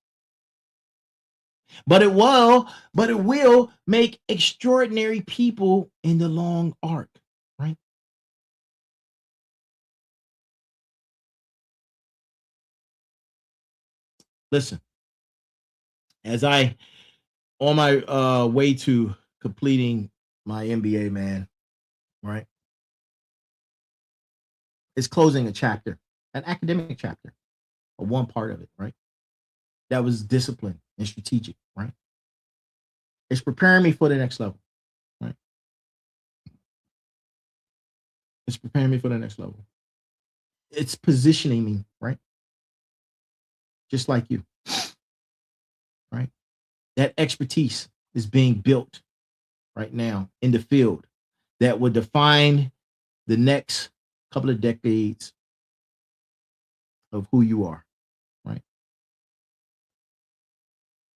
But it will make extraordinary people in the long arc, right? Listen, as I on my way to completing my MBA, man, right? It's closing a chapter, an academic chapter, or one part of it, right? That was disciplined and strategic, right? It's preparing me for the next level, right? It's preparing me for the next level. It's positioning me, right? Just like you, right? That expertise is being built right now in the field that will define the next couple of decades of who you are, right?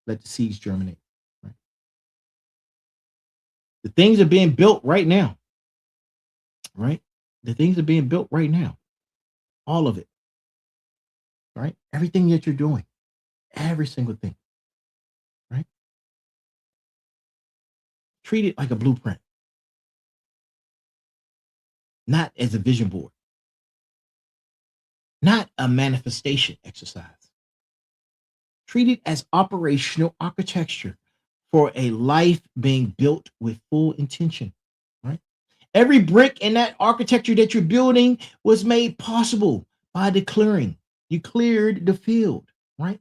Let the seeds germinate, right? The things are being built right now, right? The things are being built right now. All of it, right? Everything that you're doing, every single thing, right? Treat it like a blueprint, not as a vision board, not a manifestation exercise. Treat it as operational architecture for a life being built with full intention, right? Every brick in that architecture that you're building was made possible by declaring. You cleared the field, right?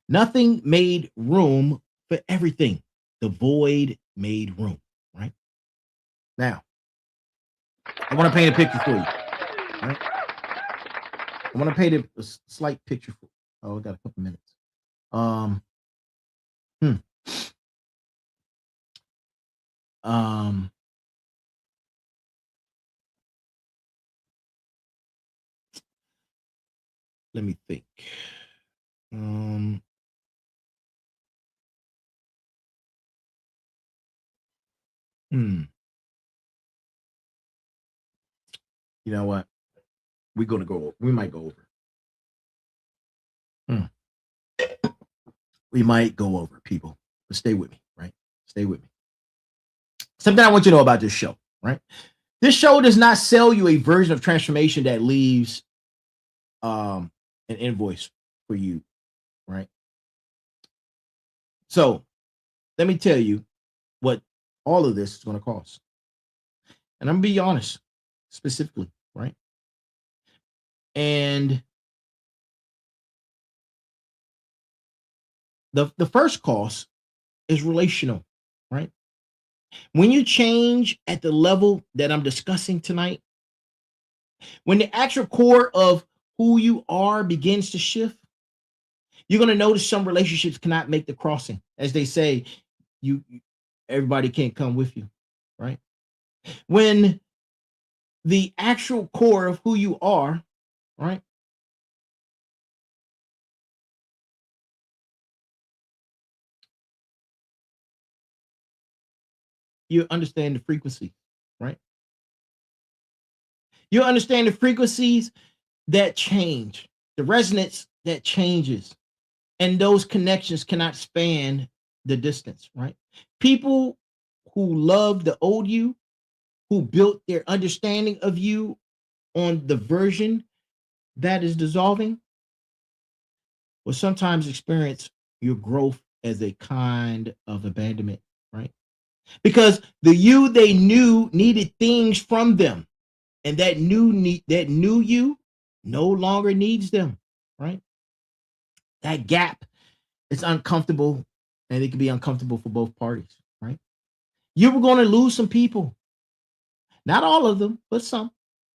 Nothing made room for everything. The void made room, right? Now, I want to paint a picture for you, right? I want to paint a slight picture for you. Oh, I got a couple minutes. Um, hmm. Um, let me think. Um, hmm. You know what? We might go over. Hmm. We might go over, people. But stay with me, right? Stay with me. Something I want you to know about this show, right? This show does not sell you a version of transformation that leaves an invoice for you, right? So let me tell you what all of this is going to cost. And I'm gonna be honest, specifically, right? And the first cost is relational, right? When you change at the level that I'm discussing tonight, when the actual core of who you are begins to shift, you're going to notice some relationships cannot make the crossing. As they say, you everybody can't come with you, right? When the actual core of who you are, right? You understand the frequency, right? You understand the frequencies that change, the resonance that changes, and those connections cannot span the distance, right? People who love the old you, who built their understanding of you on the version that is dissolving, will sometimes experience your growth as a kind of abandonment, right? Because the you they knew needed things from them, and that new you no longer needs them, right? That gap is uncomfortable, and it can be uncomfortable for both parties, right? You were going to lose some people, not all of them, but some,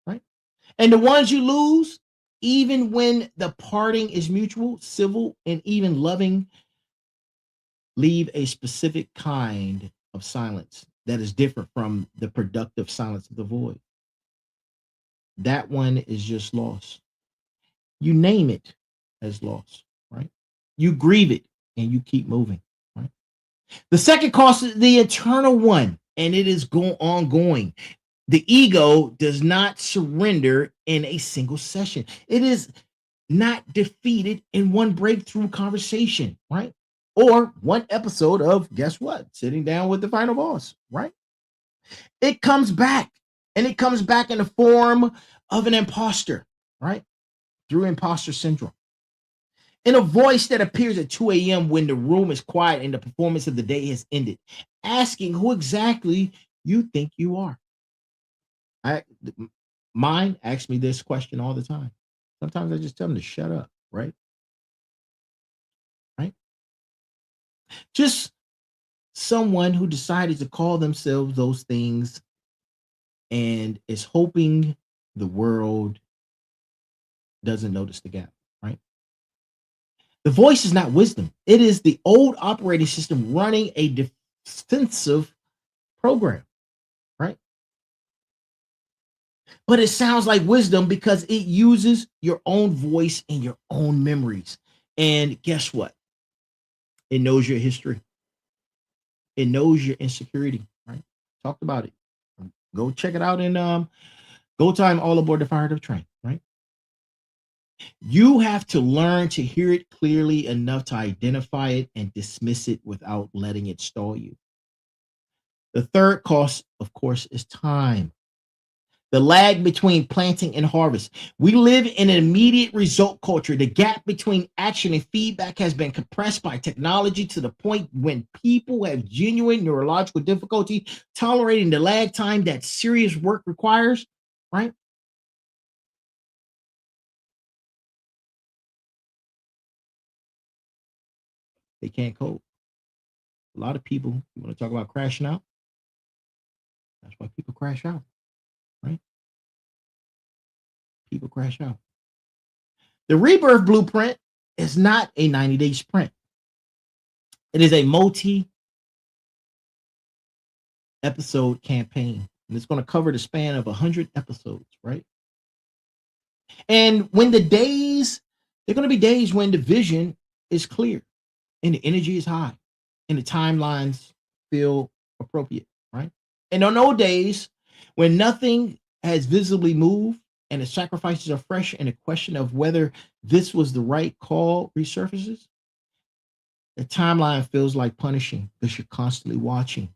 right? And the ones you lose, even when the parting is mutual, civil, and even loving, leave a specific kind of silence that is different from the productive silence of the void. That one is just loss. You name it as loss, right? You grieve it and you keep moving, right? The second cost is the eternal one, and it is ongoing. The ego does not surrender in a single session. It is not defeated in one breakthrough conversation, right? Or one episode of guess what? Sitting down with the final boss, right? It comes back, and it comes back in the form of an imposter, right? Through imposter syndrome. In a voice that appears at 2 a.m. when the room is quiet and the performance of the day has ended, asking who exactly you think you are. I Mine asks me this question all the time. Sometimes I just tell them to shut up, right? Right? Just someone who decided to call themselves those things and is hoping the world doesn't notice the gap, right? The voice is not wisdom. It is the old operating system running a defensive program, right? But it sounds like wisdom because it uses your own voice and your own memories. And guess what? It knows your history. It knows your insecurity, right? Talked about it. Go check it out in Go Time All Aboard the Fire of Train, right? You have to learn to hear it clearly enough to identify it and dismiss it without letting it stall you. The third cost, of course, is time. The lag between planting and harvest. We live in an immediate result culture. The gap between action and feedback has been compressed by technology to the point when people have genuine neurological difficulty tolerating the lag time that serious work requires, right? They can't cope. A lot of people, you want to talk about crashing out? That's why people crash out, right? People crash out. The rebirth blueprint is not a 90-day sprint. It is a multi-episode campaign, and it's going to cover the span of 100 episodes, right? And when the days, there are going to be days when the vision is clear and the energy is high and the timelines feel appropriate, right? And on those days when nothing has visibly moved and the sacrifices are fresh and the question of whether this was the right call resurfaces, the timeline feels like punishing because you're constantly watching.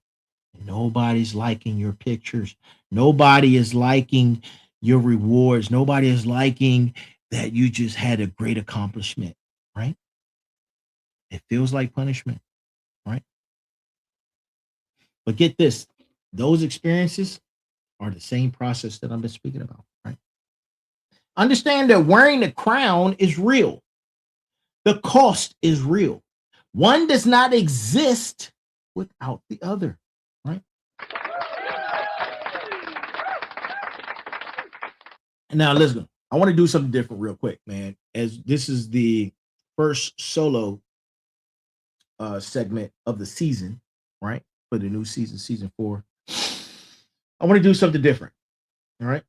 And nobody's liking your pictures. Nobody is liking your rewards. Nobody is liking that you just had a great accomplishment, right? It feels like punishment, right? But get this, those experiences are the same process that I've been speaking about, right? Understand that wearing the crown is real. The cost is real. One does not exist without the other, right? And now listen, I want to do something different real quick, man. As this is the first solo segment of the season, right? For the new season, season 4. I want to do something different. All right.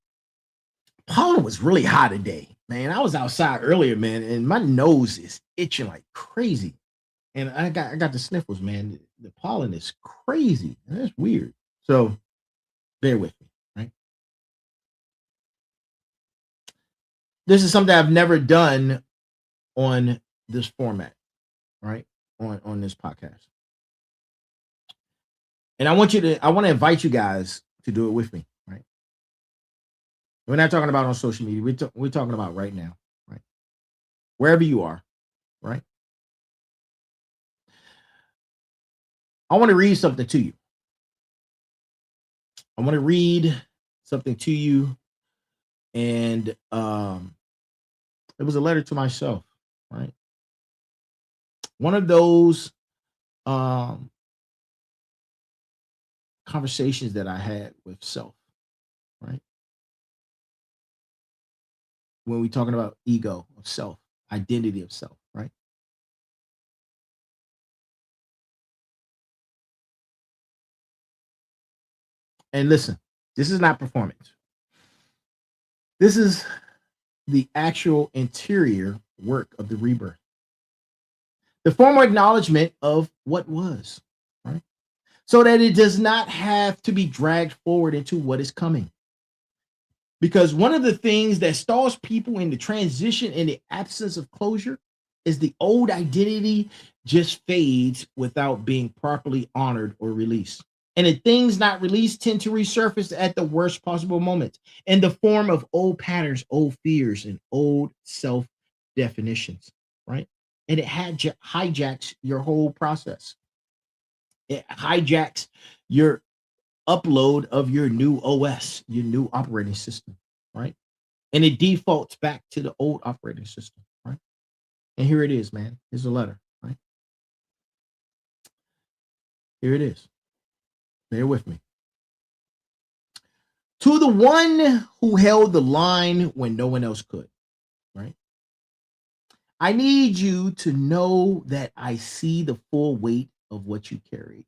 Pollen was really hot today, man. I was outside earlier, man, and my nose is itching like crazy. And I got the sniffles, man. The pollen is crazy. That's weird. So bear with me, right? This is something I've never done on this format, right? On this podcast. And I want to invite you guys to do it with me, right? We're not talking about on social media. We're talking about right now, right? Wherever you are, right? I want to read something to you. I want to read something to you. And it was a letter to myself, right? One of those conversations that I had with self, right? When we're talking about ego of self, identity of self, right? And listen, this is not performance. This is the actual interior work of the rebirth. The formal acknowledgement of what was, right? So that it does not have to be dragged forward into what is coming. Because one of the things that stalls people in the transition in the absence of closure is the old identity just fades without being properly honored or released. And the things not released tend to resurface at the worst possible moments in the form of old patterns, old fears, and old self definitions, right? And it hijacks your whole process. It hijacks your upload of your new OS, your new operating system. right? And it defaults back to the old operating system, right? And here it is, man. Here's a letter, right? Here it is. Bear with me. To the one who held the line when no one else could, right? I need you to know that I see the full weight of what you carried,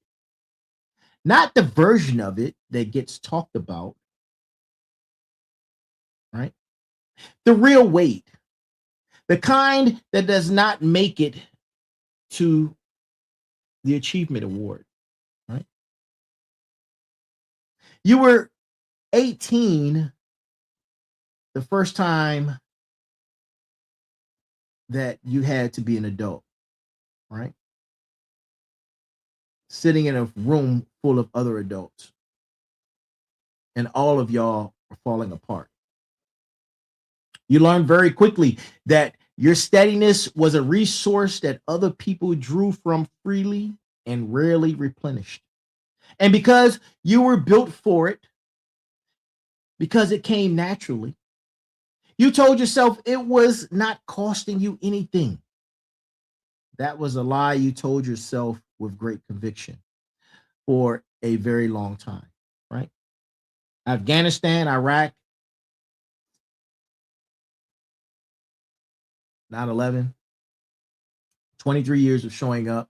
not the version of it that gets talked about, right? The real weight, the kind that does not make it to the achievement award, right? You were 18 the first time that you had to be an adult, right? Sitting in a room full of other adults, and all of y'all are falling apart. You learned very quickly that your steadiness was a resource that other people drew from freely and rarely replenished. And because you were built for it, because it came naturally, you told yourself it was not costing you anything. That was a lie you told yourself with great conviction for a very long time, right? Afghanistan, Iraq, 9/11, 23 years of showing up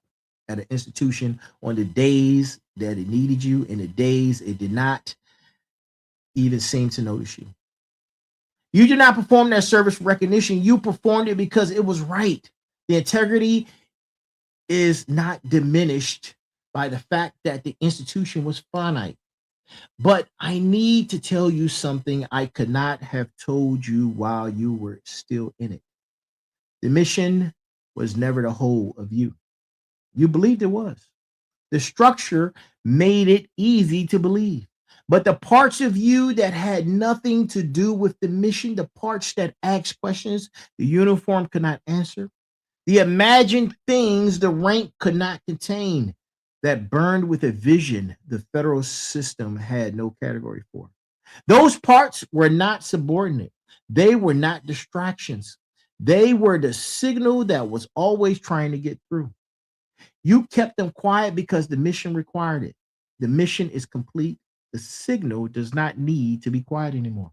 at an institution on the days that it needed you and the days it did not even seem to notice you. You did not perform that service for recognition. You performed it because it was right. The integrity is not diminished by the fact that the institution was finite. But I need to tell you something I could not have told you while you were still in it. The mission was never the whole of you. You believed it was. The structure made it easy to believe. But the parts of you that had nothing to do with the mission, the parts that asked questions the uniform could not answer, the imagined things the rank could not contain, that burned with a vision the federal system had no category for. Those parts were not subordinate. They were not distractions. They were the signal that was always trying to get through. You kept them quiet because the mission required it. The mission is complete. The signal does not need to be quiet anymore.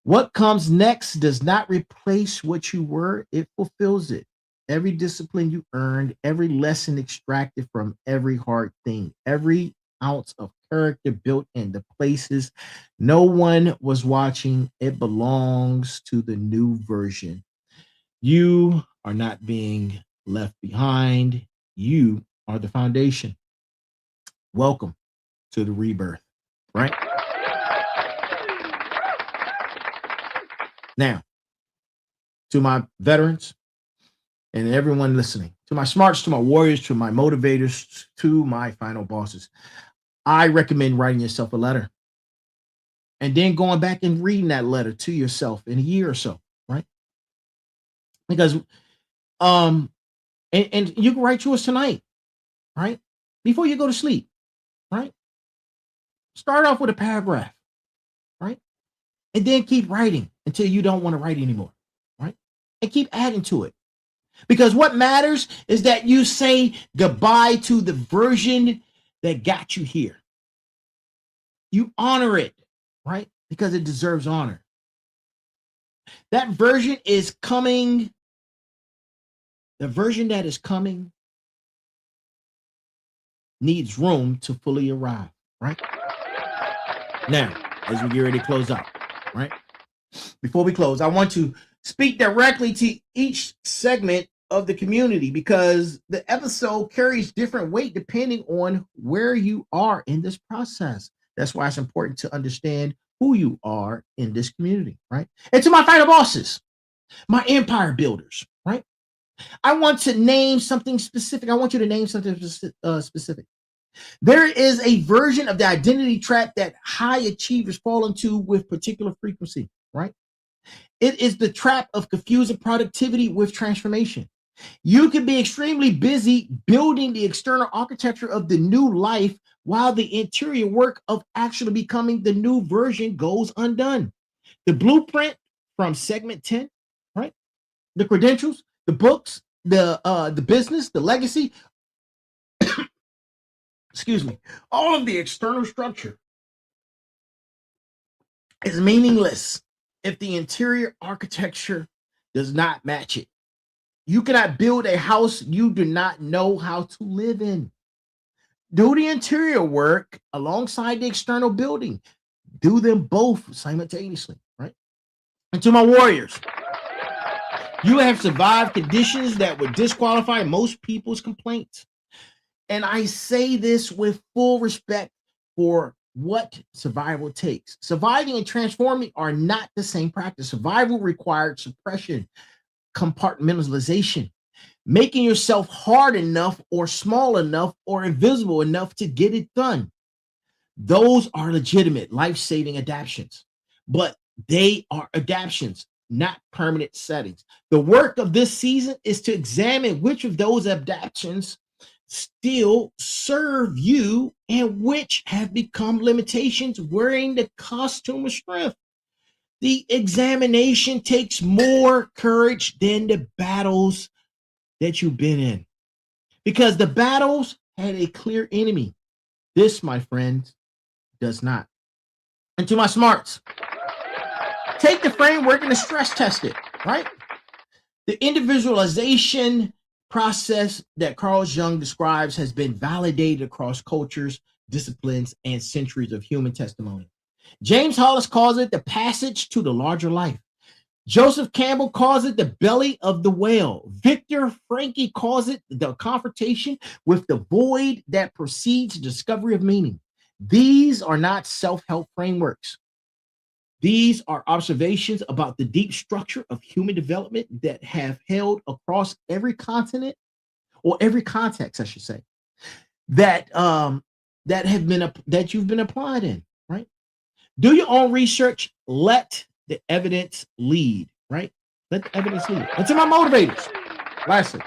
What comes next does not replace what you were, it fulfills it. Every discipline you earned, every lesson extracted from every hard thing, every ounce of character built in the places no one was watching, it belongs to the new version. You are not being left behind. You are the foundation. Welcome to the rebirth, right? Now, to my veterans and everyone listening, to my smarts, to my warriors, to my motivators, to my final bosses, I recommend writing yourself a letter and then going back and reading that letter to yourself in a year or so, right? Because and you can write yours tonight, right? Before you go to sleep, right? Start off with a paragraph, right? And then keep writing until you don't want to write anymore, right? And keep adding to it. Because what matters is that you say goodbye to the version that got you here. You honor it, right? Because it deserves honor. That version is coming. The version that is coming needs room to fully arrive, right? Now, as we get ready to close out, right? Before we close, I want to speak directly to each segment of the community because the episode carries different weight depending on where you are in this process. That's why it's important to understand who you are in this community, right? And to my final bosses, my empire builders, right? I want to name something specific. I want you to name something specific. There is a version of the identity trap that high achievers fall into with particular frequency, right? It is the trap of confusing productivity with transformation. You can be extremely busy building the external architecture of the new life while the interior work of actually becoming the new version goes undone. The blueprint from segment 10, right? The credentials, the books, the business, the legacy, excuse me, all of the external structure is meaningless if the interior architecture does not match it. You cannot build a house you do not know how to live in. Do the interior work alongside the external building. Do them both simultaneously, right? And to my warriors, you have survived conditions that would disqualify most people's complaints. And I say this with full respect for what survival takes. Surviving and transforming are not the same practice. Survival required suppression, compartmentalization, making yourself hard enough or small enough or invisible enough to get it done. Those are legitimate life-saving adaptations, but they are adaptations, not permanent settings. The work of this season is to examine which of those adaptations still serve you and which have become limitations wearing the costume of strength. The examination takes more courage than the battles that you've been in, because the battles had a clear enemy. This, my friends, does not. And to my smarts, take the framework and stress test it, right? The individualization process that Carl Jung describes has been validated across cultures, disciplines, and centuries of human testimony. James Hollis calls it the passage to the larger life. Joseph Campbell calls it the belly of the whale. Victor Frankl calls it the confrontation with the void that precedes the discovery of meaning. These are not self-help frameworks. These are observations about the deep structure of human development that have held across every continent, or every context, I should say, that you've been applied in, right? Do your own research. Let the evidence lead, right? Let the evidence lead. And to my motivators, lastly,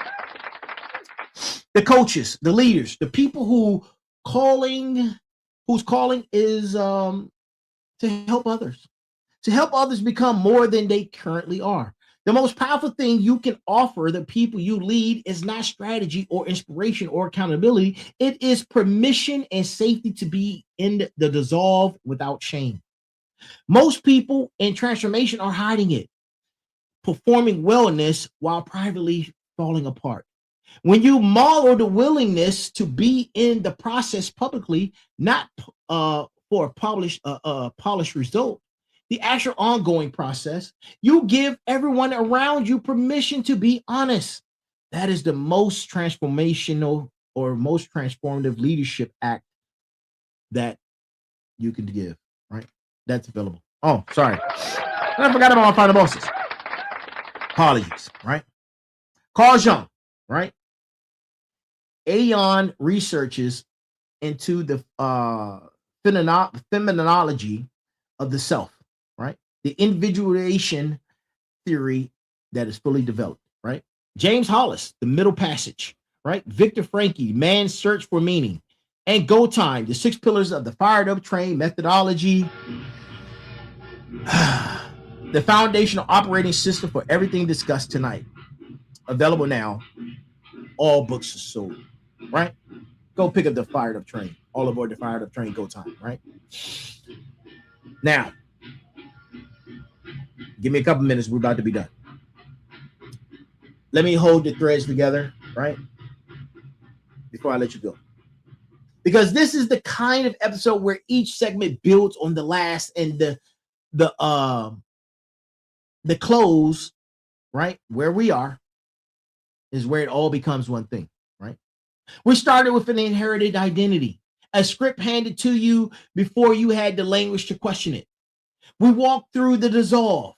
the coaches, the leaders, the people whose calling is to help others become more than they currently are. The most powerful thing you can offer the people you lead is not strategy or inspiration or accountability. It is permission and safety to be in the dissolve without shame. Most people in transformation are hiding it, performing wellness while privately falling apart. When you model the willingness to be in the process publicly, not for a polished result, the actual ongoing process, you give everyone around you permission to be honest. That is the most transformational or most transformative leadership act that you can give, right? That's available. Oh, sorry. And I forgot about my final bosses. Apologies, right? Carl Jung, right? Aeon researches into the phenomenology of the self, right? The individuation theory that is fully developed, right? James Hollis, the middle passage, right? Victor Frankl, man's search for meaning, and Go Time, the 6 pillars of the fired up train methodology, the foundational operating system for everything discussed tonight. Available now. All books are sold, right? Go pick up the fired up train. All aboard the fired up train. Go Time, right? Now, give me a couple minutes. We're about to be done. Let me hold the threads together, right? Before I let you go. Because this is the kind of episode where each segment builds on the last, and the close, right? Where we are is where it all becomes one thing, right? We started with an inherited identity, a script handed to you before you had the language to question it. We walked through the dissolve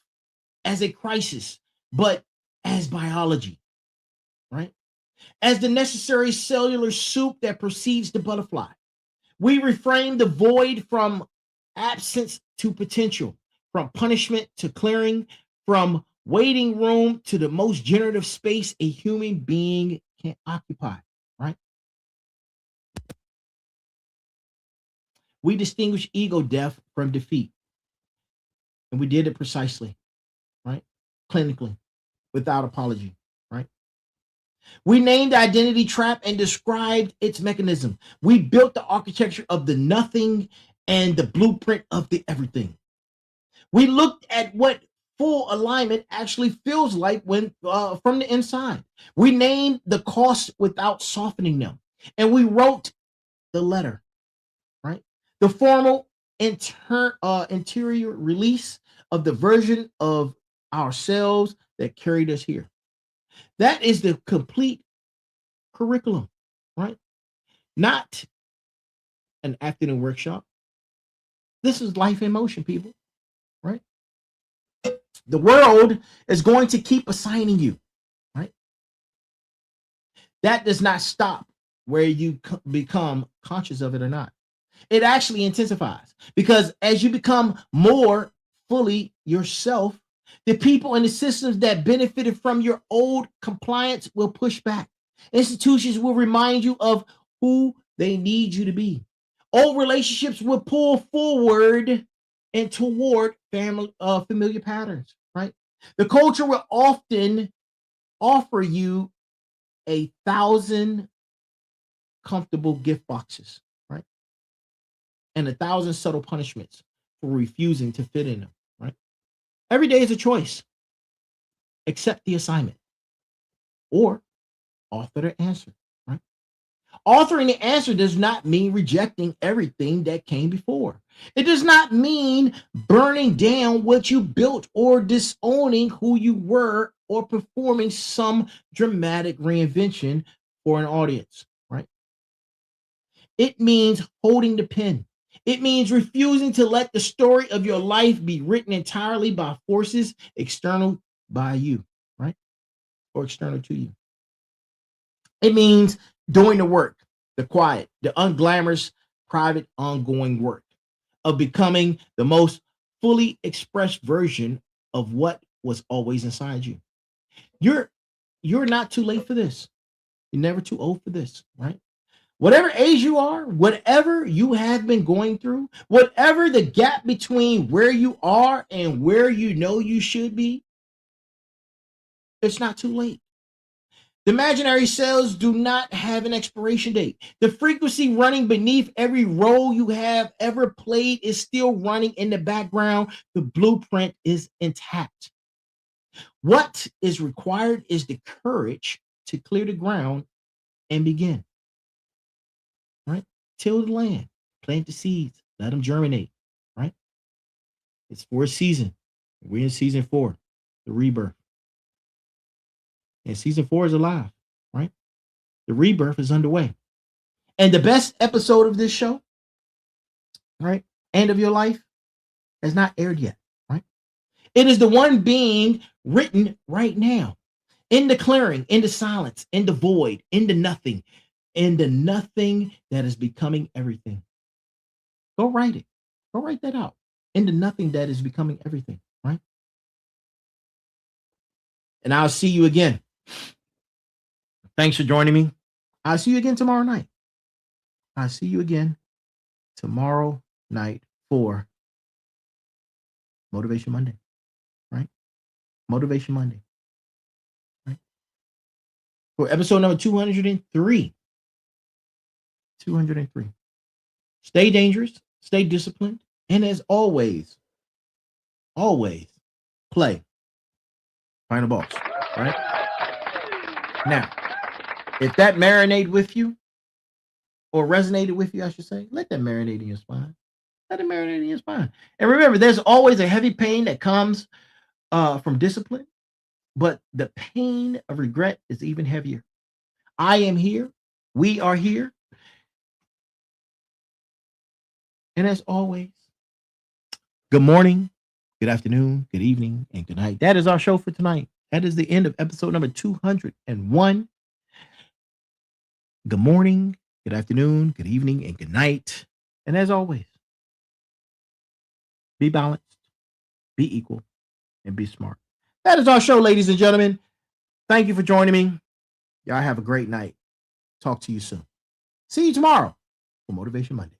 as a crisis, but as biology, right? As the necessary cellular soup that precedes the butterfly. We reframed the void from absence to potential, from punishment to clearing, from waiting room to the most generative space a human being can occupy, right? We distinguish ego death from defeat. And we did it precisely, right? Clinically, without apology, right? We named the identity trap and described its mechanism. We built the architecture of the nothing and the blueprint of the everything. We looked at what full alignment actually feels like when from the inside. We named the costs without softening them. And we wrote the letter, right? The formal interior release of the version of ourselves that carried us here. That is the complete curriculum, right? Not an afternoon workshop. This is life in motion, people, right? The world is going to keep assigning you, right? That does not stop where you become conscious of it or not. It actually intensifies because as you become more fully yourself, the people and the systems that benefited from your old compliance will push back. Institutions will remind you of who they need you to be. Old relationships will pull forward and toward familiar patterns, right? The culture will often offer you 1,000 comfortable gift boxes, right? And 1,000 subtle punishments for refusing to fit in them, right? Every day is a choice. Accept the assignment or author the answer, right? Authoring the answer does not mean rejecting everything that came before. It does not mean burning down what you built or disowning who you were or performing some dramatic reinvention for an audience, right? It means holding the pen. It means refusing to let the story of your life be written entirely by forces external by you, right? Or external to you. It means doing the work, the quiet, the unglamorous, private, ongoing work of becoming the most fully expressed version of what was always inside you. You're not too late for this. You're never too old for this, right? Whatever age you are, whatever you have been going through, whatever the gap between where you are and where you know you should be, it's not too late. The imaginary cells do not have an expiration date. The frequency running beneath every role you have ever played is still running in the background. The blueprint is intact. What is required is the courage to clear the ground and begin, right? Till the land, plant the seeds, let them germinate, right? It's for a season. We're in season 4, the rebirth. And season 4 is alive, right? The rebirth is underway. And the best episode of this show, right, and of your life, has not aired yet, right? It is the one being written right now, in the clearing, in the silence, in the void, in the nothing that is becoming everything. Go write it. Go write that out. In the nothing that is becoming everything, right? And I'll see you again. Thanks for joining me. I'll see you again tomorrow night. I'll see you again tomorrow night for Motivation Monday, right? Motivation Monday, right? For episode number 203. 203. Stay dangerous, stay disciplined, and as always, play. Find a boss, right? Now, if that marinated with you, or resonated with you, I should say, let that marinate in your spine. Let it marinate in your spine. And remember, there's always a heavy pain that comes from discipline, but the pain of regret is even heavier. I am here. We are here. And as always, good morning, good afternoon, good evening, and good night. That is our show for tonight. That is the end of episode number 201. Good morning, good afternoon, good evening, and good night. And as always, be balanced, be equal, and be smart. That is our show, ladies and gentlemen. Thank you for joining me. Y'all have a great night. Talk to you soon. See you tomorrow for Motivation Monday.